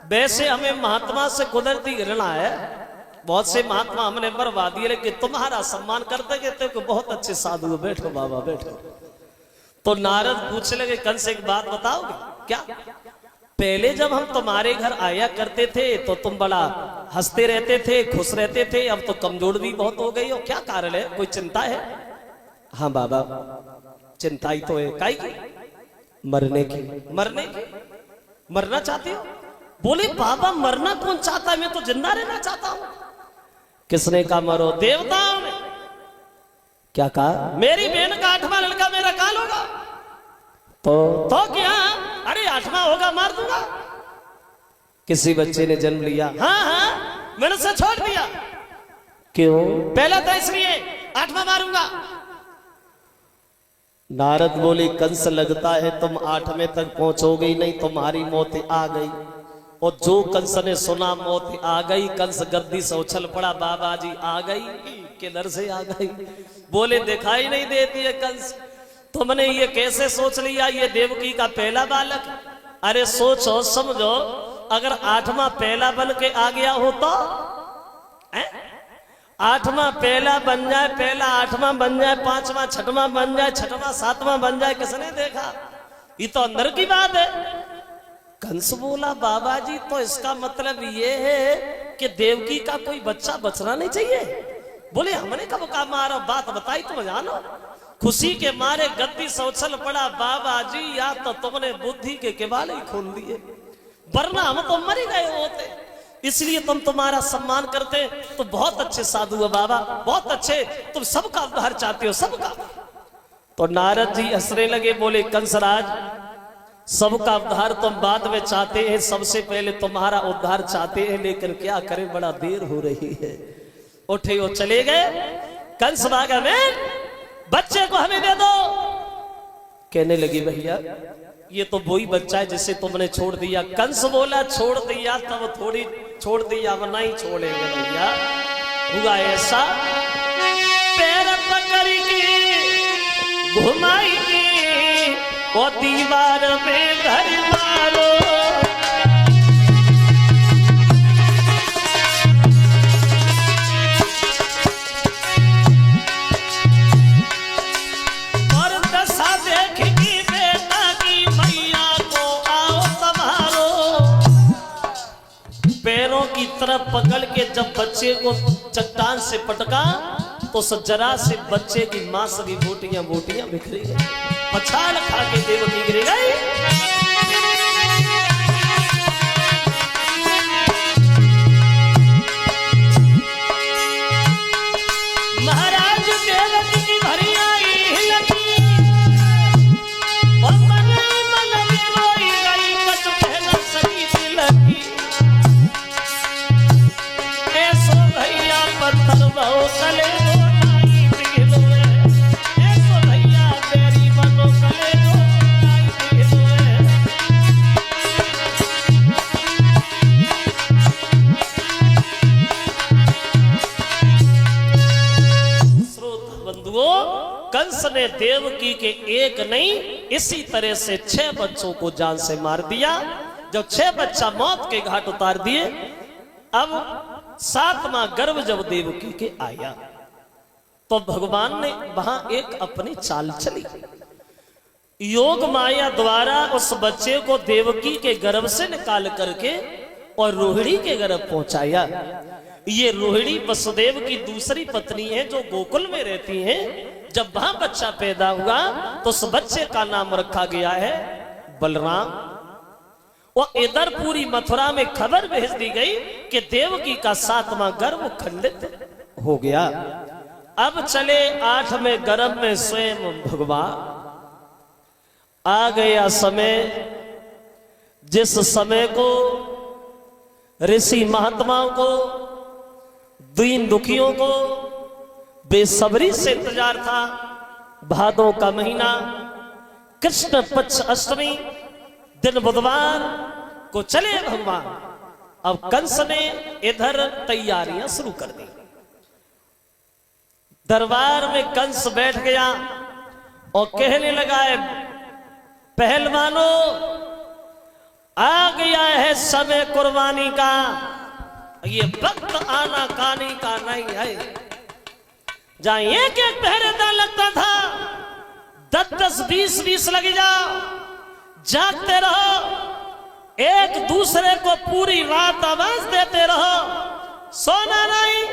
वैसे हमें महात्मा से कुदरती घृणा है, बहुत से महात्मा हमने मरवा दिए, लेकिन तुम्हारा सम्मान करते कहते कि बहुत अच्छे साधु हो, बैठो बाबा बैठो। तो नारद पूछने लगे, कंस एक बात बताओगे क्या? पहले जब हम तुम्हारे घर आया करते थे तो तुम बड़ा हंसते रहते थे, खुश रहते थे, अब तो कमजोर भी बहुत हो गई हो, क्या कारण है? कोई चिंता है? हाँ बाबा चिंता ही तो है। काई की? मरने की। मरने की? मरना चाहते हो? बोले, बाबा मरना कौन चाहता है, मैं तो जिंदा रहना चाहता हूं। किसने कहा मरो? देवताओं ने। क्या कहा? मेरी बहन का 8वां लड़का मेरा काल होगा। तो क्या? अरे 8वां होगा, मार दूंगा। किसी बच्चे ने जन्म लिया? हाँ मैंने उसे छोड़ दिया। क्यों? पहला था इसलिए, 8वां मारूंगा। नारद बोले कंस लगता है तुम 8वें तक पहुंचोगे ही नहीं, तुम्हारी मौत आ गई। और जो कंस ने सुना मौत आ गई, कंस गद्दी से उछल पड़ा, बाबा जी आ गई, किधर से आ गई? बोले दिखाई नहीं देती है कंस, तुमने ये कैसे सोच लिया ये देवकी का पहला बालक? अरे सोचो समझो, अगर 8वां पहला बन के आ गया हो तो 8वां पहला बन जाए, पहला 8वां बन जाए, 5वां 6वां बन जाए, 6वां 7वां बन जाए, किसने देखा? ये तो अंदर की बात है। कंस बोला बाबा जी तो इसका मतलब ये है कि देवकी का कोई बच्चा बचना नहीं चाहिए। बोले हमने कब कहा मारा, बात बताई तुम जानो। खुशी के मारे गद्दी से उछल पड़ा, बाबा जी या तो तुमने बुद्धि के केवाले ही खोल दिए, वरना हम तो मर ही गए होते, इसलिए तुम तुम्हारा सम्मान करते। तो बहुत अच्छे साधु हो बाबा, बहुत अच्छे, तुम सबका उद्धार चाहते हो, सबका। तो नारद जी हंसने लगे, बोले कंसराज सबका उद्धार तुम बाद में चाहते हैं, सबसे पहले तुम्हारा उद्धार चाहते हैं, लेकिन क्या करें बड़ा देर हो रही है। उठे वो चले गए। कंस भागा में बच्चे को हमें दे दो। कहने लगी भैया ये तो वही बच्चा है जिसे तुमने छोड़ दिया। कंस बोला छोड़ दिया तब थोड़ी छोड़ दिया, अब नहीं छोड़ेंगे भैया। हुआ ऐसा, पैर पकड़ के घुमाई के वो दीवार में घर मारो, और दशा देख की बेटा की मैया को आओ संभालो। पैरों की तरफ पकड़ के जब बच्चे को चट्टान से पटका तो जरा से बच्चे की मांस की बोटियां बोटियां बिखरी गई, पछाड़ खा के देवकी गिर गई। महाराज देवकी की भरी आई लगी और मन मन में रोई गई, कच पहला सही लगी। ऐसो भैया पत्थर बहु कले कंस ने देवकी के एक नहीं इसी तरह से 6 बच्चों को जान से मार दिया। जब 6 बच्चा मौत के घाट उतार दिए, अब 7वां गर्भ जब देवकी के आया तो भगवान ने वहां एक अपनी चाल चली। योग माया द्वारा उस बच्चे को देवकी के गर्भ से निकाल करके और रोहिणी के गर्भ पहुंचाया। ये रोहिणी वसुदेव की दूसरी पत्नी है जो गोकुल में रहती है। जब वहां बच्चा पैदा हुआ तो उस बच्चे का नाम रखा गया है बलराम। और इधर पूरी मथुरा में खबर भेज दी गई कि देवकी का 7वां गर्भ खंडित हो गया। अब चले 8वें गर्भ में स्वयं भगवान आ गया समय, जिस समय को ऋषि महात्माओं को, दीन दुखियों को बेसब्री से इंतजार था। भादों का महीना, कृष्ण पक्ष अष्टमी, दिन बुधवार को चले भगवान। अब कंस ने इधर तैयारियां शुरू कर दी। दरबार में कंस बैठ गया और कहने लगा है पहलवानों आ गया है समय कुर्बानी का, ये वक्त आना कानी का नहीं है। जहां एक एक पहरेदार लगता था 10-10, 20-20 लगी जाओ, जागते रहो, एक दूसरे को पूरी रात आवाज देते रहो, सोना नहीं,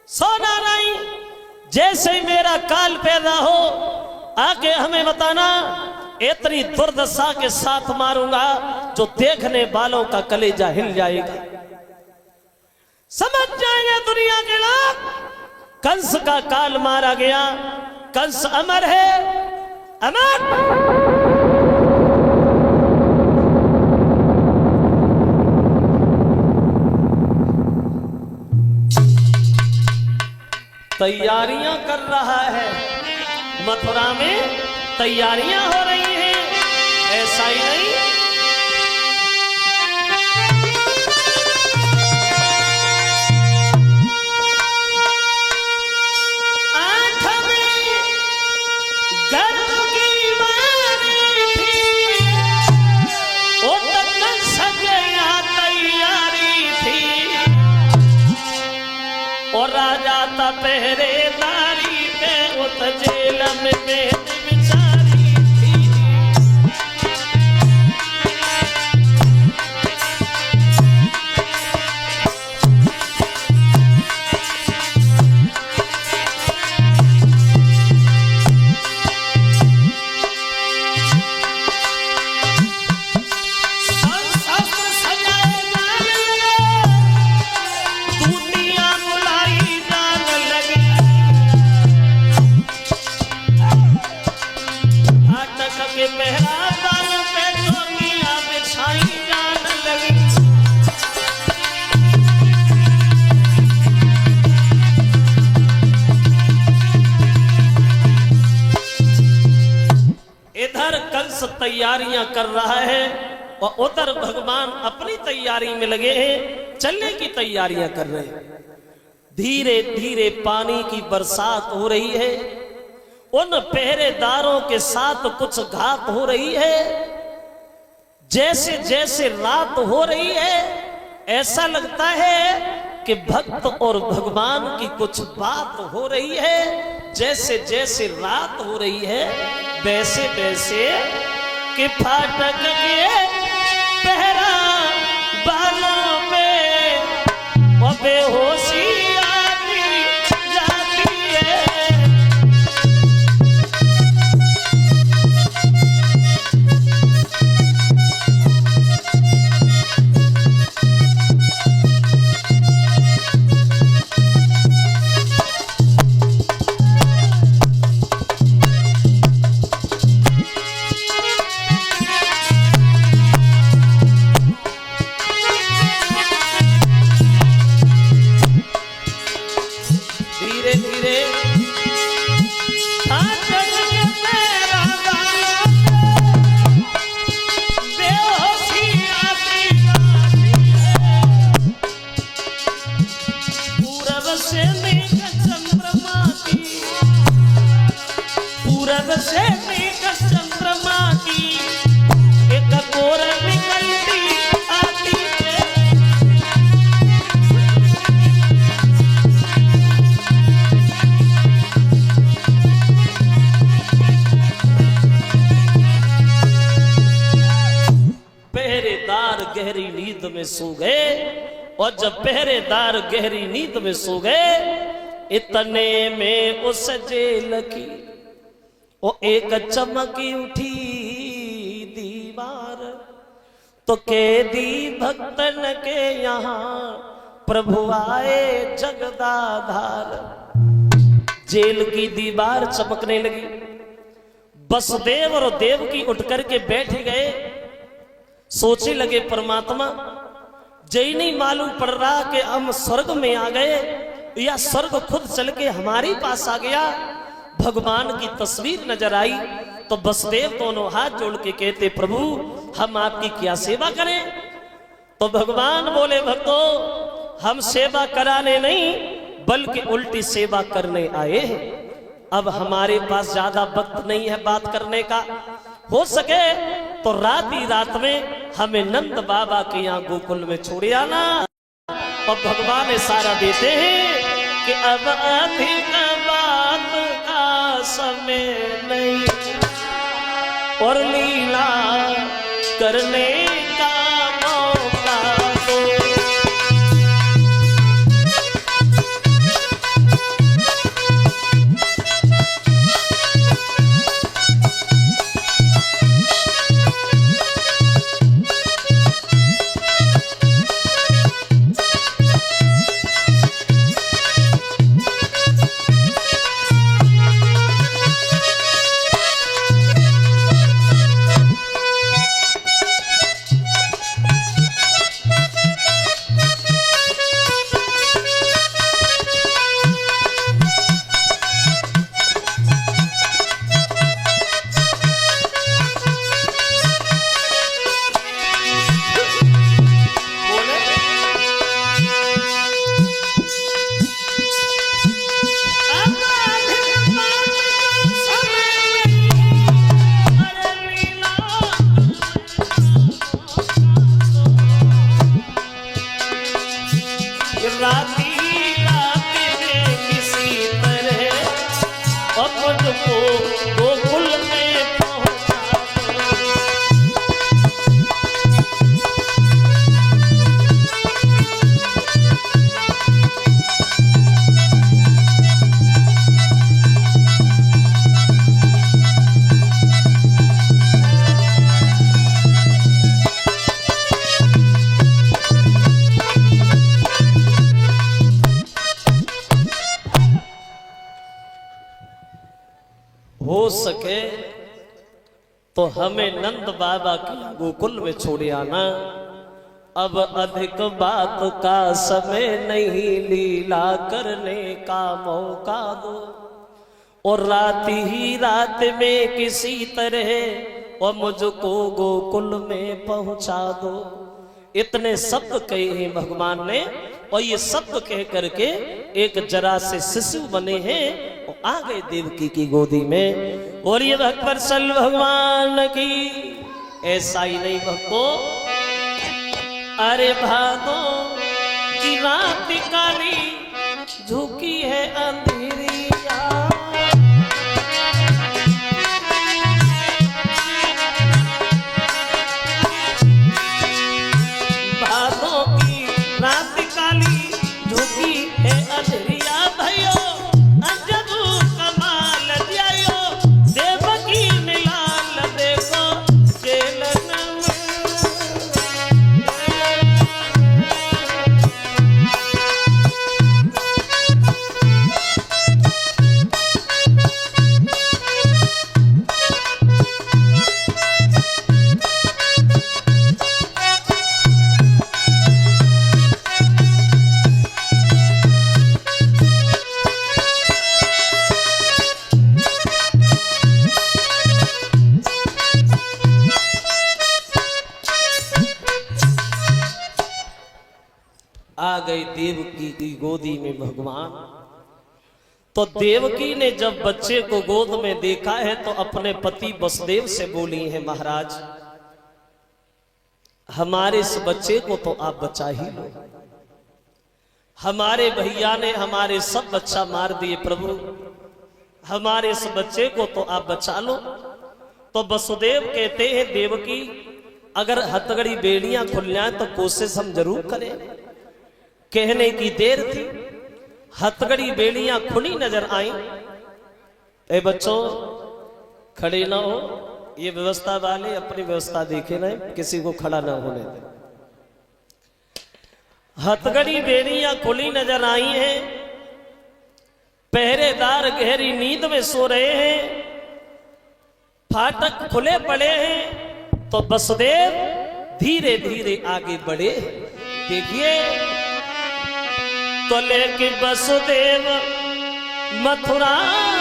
सोना नहीं। जैसे ही मेरा काल पैदा हो आके हमें बताना, इतनी दुर्दशा के साथ मारूंगा जो देखने वालों का कलेजा हिल जाएगा। समझ जाएंगे दुनिया के लोग कंस का काल मारा गया। कंस अमर है, अमर। तैयारियां कर रहा है मथुरा में तैयारियां हो रही हैं। ऐसा ही नहीं, और राजा था पहरेदारी पे उत जेल में बेचारी थी। तैयारियां कर रहा है और उधर भगवान अपनी तैयारी में लगे हैं, चलने की तैयारियां कर रहे हैं। धीरे धीरे पानी की बरसात हो रही है। उन पहरेदारों के साथ कुछ घात हो रही है। जैसे जैसे रात हो रही है ऐसा लगता है कि भक्त और भगवान की कुछ बात हो रही है। जैसे जैसे रात हो रही है वैसे वैसे कि फाटक के पहरा बालों में और बेहोशी आती जाती है। चंद्रमा की एक कोर निकलती आती है। पहरेदार गहरी नींद में सो गए और जब पहरेदार गहरी नींद में सो गए इतने में उस जेल की वो एक चमकी उठी दीवार, तो कैदी भक्तन के यहाँ प्रभु आए जगदाधार। जेल की दीवार चमकने लगी। बसदेव और देवकी उठ करके बैठ गए। सोचे लगे परमात्मा जय नहीं मालूम पड़ रहा कि हम स्वर्ग में आ गए या स्वर्ग खुद चल के हमारे पास आ गया। भगवान की तस्वीर नजर आई तो बसदेव दोनों हाथ जोड़ के कहते प्रभु हम आपकी क्या सेवा करें। तो भगवान बोले भक्तों हम सेवा कराने नहीं बल्कि उल्टी सेवा करने आए हैं। अब हमारे पास ज्यादा वक्त नहीं है बात करने का। हो सके तो रात ही रात में हमें नंद बाबा के यहाँ गोकुल में छोड़े आना। और भगवान इशारा देते हैं कि अब अधिक बात का समय नहीं और लीला करने का मौका दो। मुझको गोकुल में पहुंचा दो। हो सके तो हमें नंद बाबा के गोकुल में छोड़े आना। अब अधिक बात का समय नहीं, लीला करने का मौका दो। और रात ही रात में किसी तरह और मुझको गोकुल में पहुंचा दो। इतने शब्द कहे हैं भगवान ने, और ये शब्द कह करके एक जरा से शिशु बने हैं और आ गए देवकी की गोदी में। और ये भक्त वत्सल भगवान की ऐसा ही नहीं भक्तों, अरे भादो की रात काली झुकी है अंधेरिया। भादो की रात काली झुकी है अंधेरिया। भयो अजब कमाल दियायो, देवकी मिलाल देखो जेलन आ गए देवकी की गोदी में भगवान। तो देवकी ने जब बच्चे को गोद में देखा है तो अपने पति वसुदेव से बोली है, महाराज हमारे इस बच्चे को तो आप बचा ही लो। हमारे भैया ने हमारे सब बच्चा मार दिए, प्रभु हमारे इस बच्चे को तो आप बचा लो। तो वसुदेव कहते हैं, देवकी अगर हथकड़ी बेड़ियां खुल जाए तो कोशिश हम जरूर करें। कहने की देर थी, हथकड़ी बेड़ियां खुली नजर आई। ए बच्चों खड़े ना हो, ये व्यवस्था वाले अपनी व्यवस्था देखे ना, किसी को खड़ा ना होने दे। हथकड़ी बेड़ियां खुली नजर आई हैं, पहरेदार गहरी नींद में सो रहे हैं, फाटक खुले पड़े हैं। तो वसुदेव धीरे धीरे आगे बढ़े। देखिए तो लेके वसुदेव मथुरा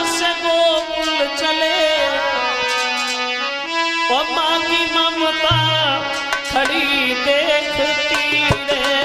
से गोकुल चले, और मां की ममता खड़ी देखती रहे।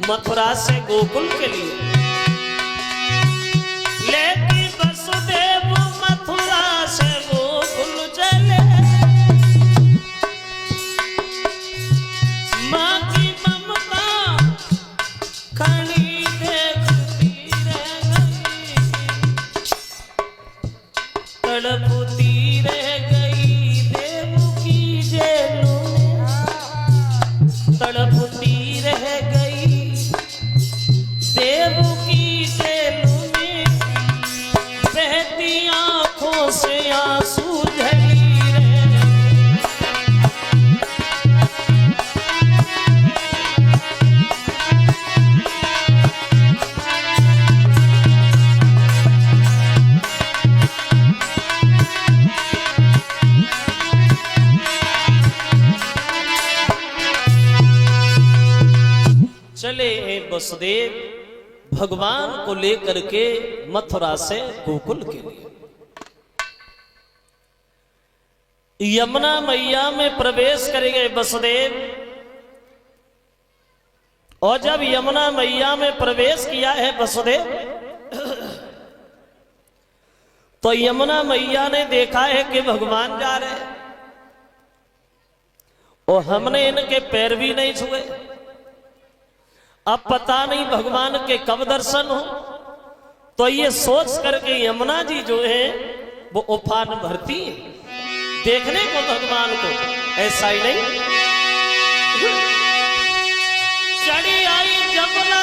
मथुरा से गोकुल के लिए, लेकिन वसुदेव मथुरा से गोकुल चले। मां की ममता खड़ी देखती रह गई, तड़पती रह गई देवकी जेलों में, तड़पती रह गई देवकी जेलों में, बहती आंखों से आंसू झली रहे। चले वसुदेव भगवान को लेकर के मथुरा से गोकुल के लिए। यमुना मैया में प्रवेश कर गए वसुदेव। और जब यमुना मैया में प्रवेश किया है वसुदेव, तो यमुना मैया ने देखा है कि भगवान जा रहे हैं और हमने इनके पैर भी नहीं छुए। अब पता नहीं भगवान के कब दर्शन हो। तो ये सोच करके यमुना जी जो है वो उफान भरती है देखने को भगवान को। ऐसा ही नहीं, चढ़ी आई जमुना,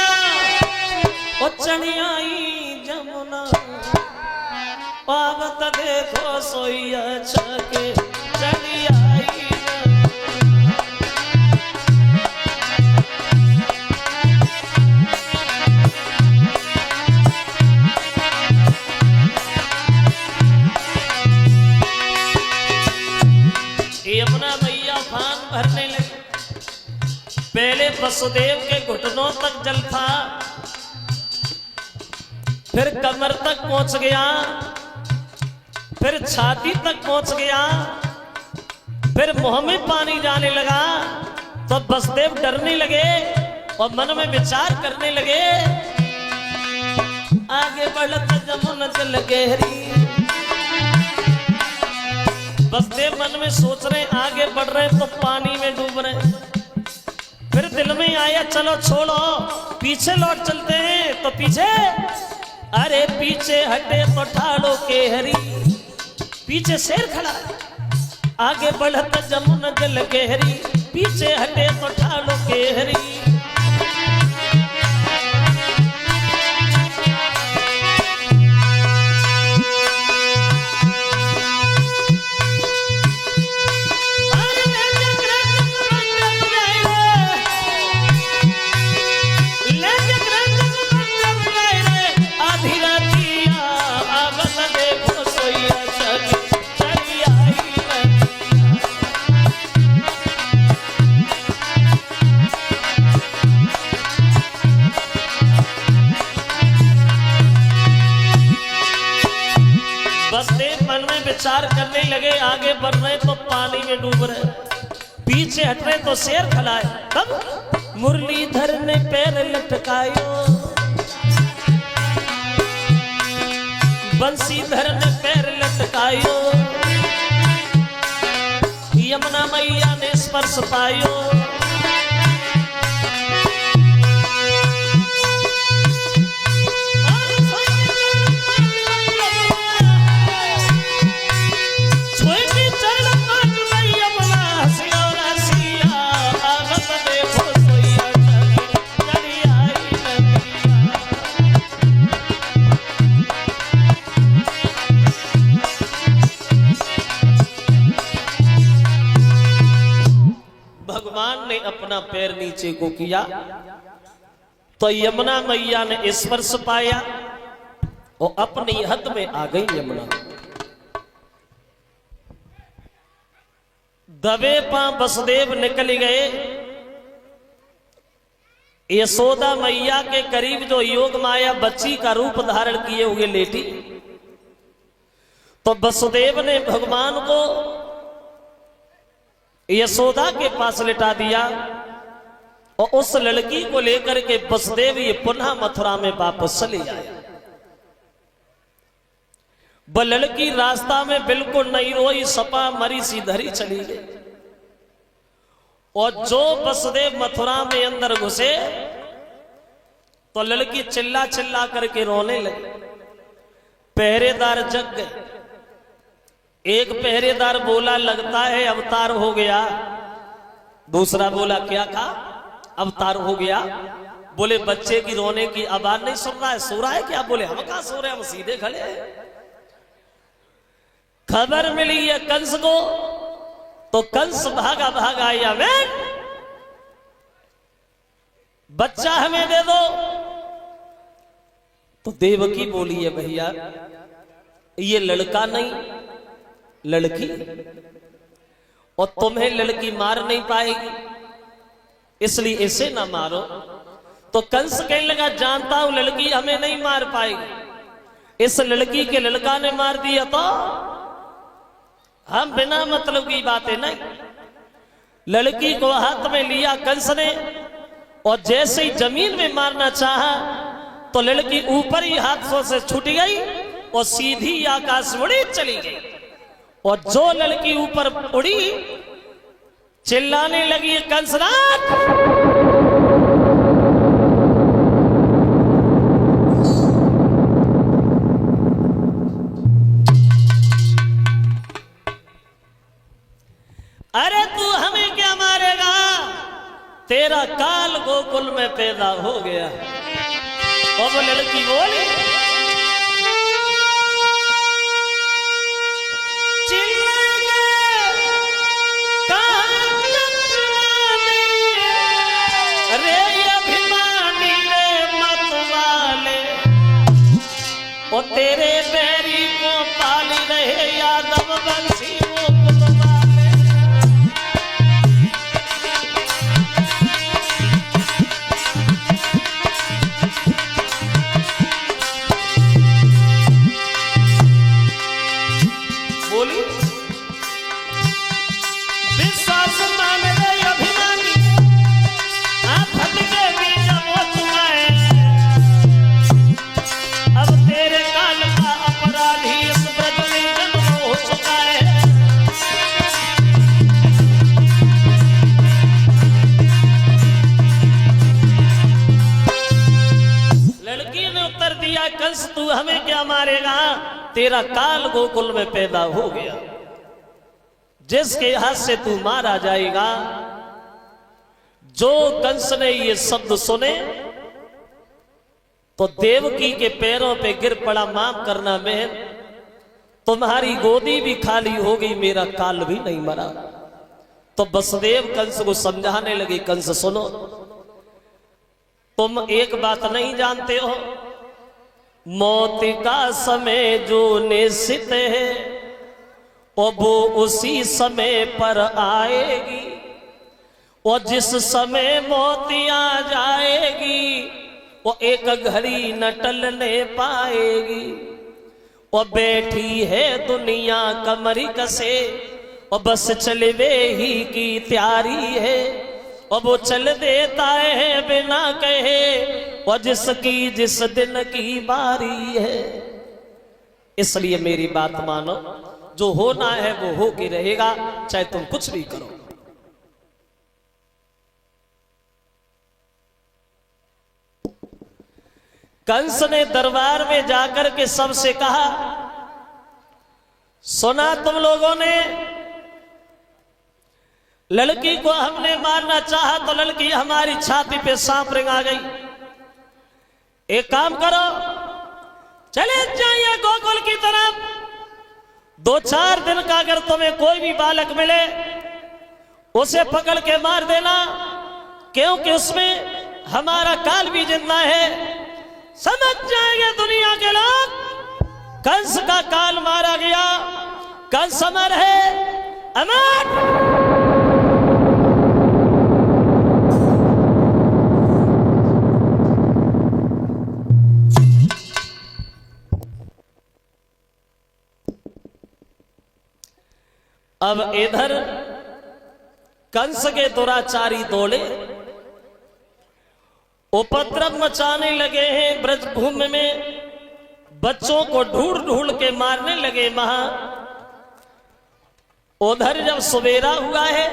ओ चढ़ी आई जमुना, पावत देखो सोइया छके, चढ़ी आई यमुना मैया उफान भरने लगी। पहले वसुदेव के घुटनों तक जल था, फिर कमर तक पहुंच गया, फिर छाती तक पहुंच गया, फिर मुंह में पानी जाने लगा। तो वसुदेव डरने लगे और मन में विचार करने लगे, आगे बढ़त जमुना जल गहरी। वसुदेव मन में सोच रहे आगे बढ़ रहे तो पानी में डूब रहे। फिर दिल में आया चलो छोड़ो पीछे लौट चलते हैं। तो पीछे, अरे पीछे हटे तो ठाड़ो के हरी, पीछे शेर खड़ा, आगे बढ़त जमुना जल गहरी, पीछे हटे तो ठाड़ो के हरी। विचार करने लगे आगे बढ़ रहे तो पानी में डूब रहे, पीछे हट रहे तो शेर खलाए। तब मुरलीधर ने पैर लटकायो, बंसीधर ने पैर लटकायो, यमुना मैया ने स्पर्श पायो। भगवान ने अपना पैर नीचे को किया तो यमुना मैया ने स्पर्श पाया और अपनी हद में आ गई यमुना। दबे पांव वसुदेव निकल गए। यशोदा मैया के करीब जो योग माया बच्ची का रूप धारण किए हुए लेटी, तो वसुदेव ने भगवान को यशोदा के पास लिटा दिया और उस लड़की को लेकर के वसुदेव ये पुनः मथुरा में वापस चले आया। वह लड़की रास्ता में बिल्कुल नहीं रोई, सपा मरी सीधरी चली गई। और जो वसुदेव मथुरा में अंदर घुसे तो लड़की चिल्ला चिल्ला करके रोने लगी। पहरेदार जग गए। एक पहरेदार बोला लगता है अवतार हो गया। दूसरा बोला क्या कहा? अवतार हो गया। बोले बच्चे की रोने की आवाज नहीं सुन रहा है, सो रहा है क्या? बोले हम कहां सो रहे हैं, हम सीधे खड़े हैं। खबर मिली है कंस को तो कंस भागा भागा आया, बच्चा हमें दे दो। तो देवकी बोली है भैया ये लड़का नहीं लड़की, और तुम्हें लड़की मार नहीं पाएगी इसलिए इसे ना मारो। तो कंस कहने लगा जानता हूं लड़की हमें नहीं मार पाएगी, इस लड़की के लड़का ने मार दिया तो हम बिना मतलब की बातें नहीं। लड़की को हाथ में लिया कंस ने और जैसे ही जमीन में मारना चाहा तो लड़की ऊपर ही हाथों से छूट गई और सीधी आकाश में उड़ी चली गई। और जो लड़की ऊपर उड़ी चिल्लाने लगी कंसराज। अरे तू हमें क्या मारेगा, तेरा काल गोकुल में पैदा हो गया। और वो लड़की बोली और तेरे बैरी को पाल रहे यादव बंसी वो कुलवाले। बोली विश्वास मान रहे अभिमानी, आप के बीच हो चुका है। अब तेरे काल का अपराधी इस ब्रज में जन्म हो चुका है। लड़की ने उत्तर दिया कंस तू हमें क्या मारेगा, तेरा काल गोकुल में पैदा हो गया। जिसके हाथ से तू मारा जाएगा। जो कंस ने ये शब्द सुने तो देवकी के पैरों पे गिर पड़ा, माफ करना बहन, तुम्हारी गोदी भी खाली हो गई, मेरा काल भी नहीं मरा। तो वसुदेव कंस को समझाने लगे कंस सुनो, तुम एक बात नहीं जानते हो, मौत का समय जो निश्चित है और वो उसी समय पर आएगी। और जिस समय मौत आ जाएगी वो एक घड़ी न टलने पाएगी। और बैठी है दुनिया कमरी कसे और बस चलवे ही की तैयारी है। और वो चल देता है बिना कहे और जिसकी जिस दिन की बारी है। इसलिए मेरी बात मानो, जो होना है वो हो के रहेगा, चाहे तुम कुछ भी करो। कंस ने दरबार में जाकर के सबसे कहा सुना तुम लोगों ने लड़की को हमने मारना चाहा तो लड़की हमारी छाती पे सांप रेंगा गई। एक काम करो, चले जाइए गोकुल की तरफ। 2-4 दिन का अगर तुम्हें कोई भी बालक मिले उसे पकड़ के मार देना, क्योंकि उसमें हमारा काल भी जिंदा है। समझ जाएंगे दुनिया के लोग, कंस का काल मारा गया, कंस अमर है, अमर। अब इधर कंस के दुराचारी दौड़े, उपद्रव मचाने लगे हैं ब्रजभूमि में, बच्चों को ढूंढ ढूंढ के मारने लगे वहां। उधर जब सवेरा हुआ है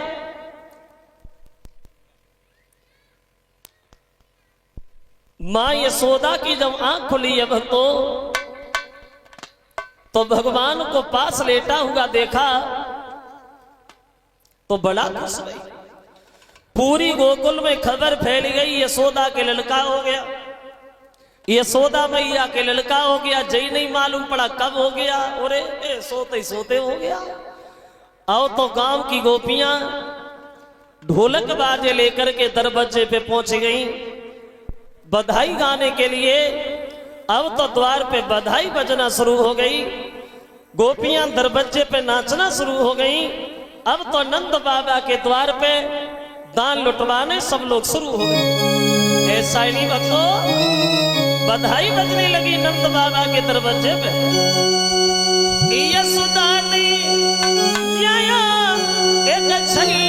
मां यशोदा की जब आंख खुली अब तो भगवान को पास लेटा हुआ देखा तो बड़ा खुश हुई। पूरी गोकुल में खबर फैल गई यशोदा के लड़का हो गया, यशोदा मैया के लड़का हो गया। जय नहीं मालूम पड़ा कब हो गया, अरे सोते ही सोते हो गया। आओ तो गांव की गोपियां ढोलक बाजे लेकर के दरवाजे पे पहुंच गई बधाई गाने के लिए। अब तो द्वार पे बधाई बजना शुरू हो गई, गोपियां दरवाजे पे नाचना शुरू हो गई। अब तो नंद बाबा के द्वार पे दान लुटवाने सब लोग शुरू हो गए। ऐसा ही नहीं भक्तों, बधाई बजने लगी नंद बाबा के दरवाजे पे। यशोदा ने सही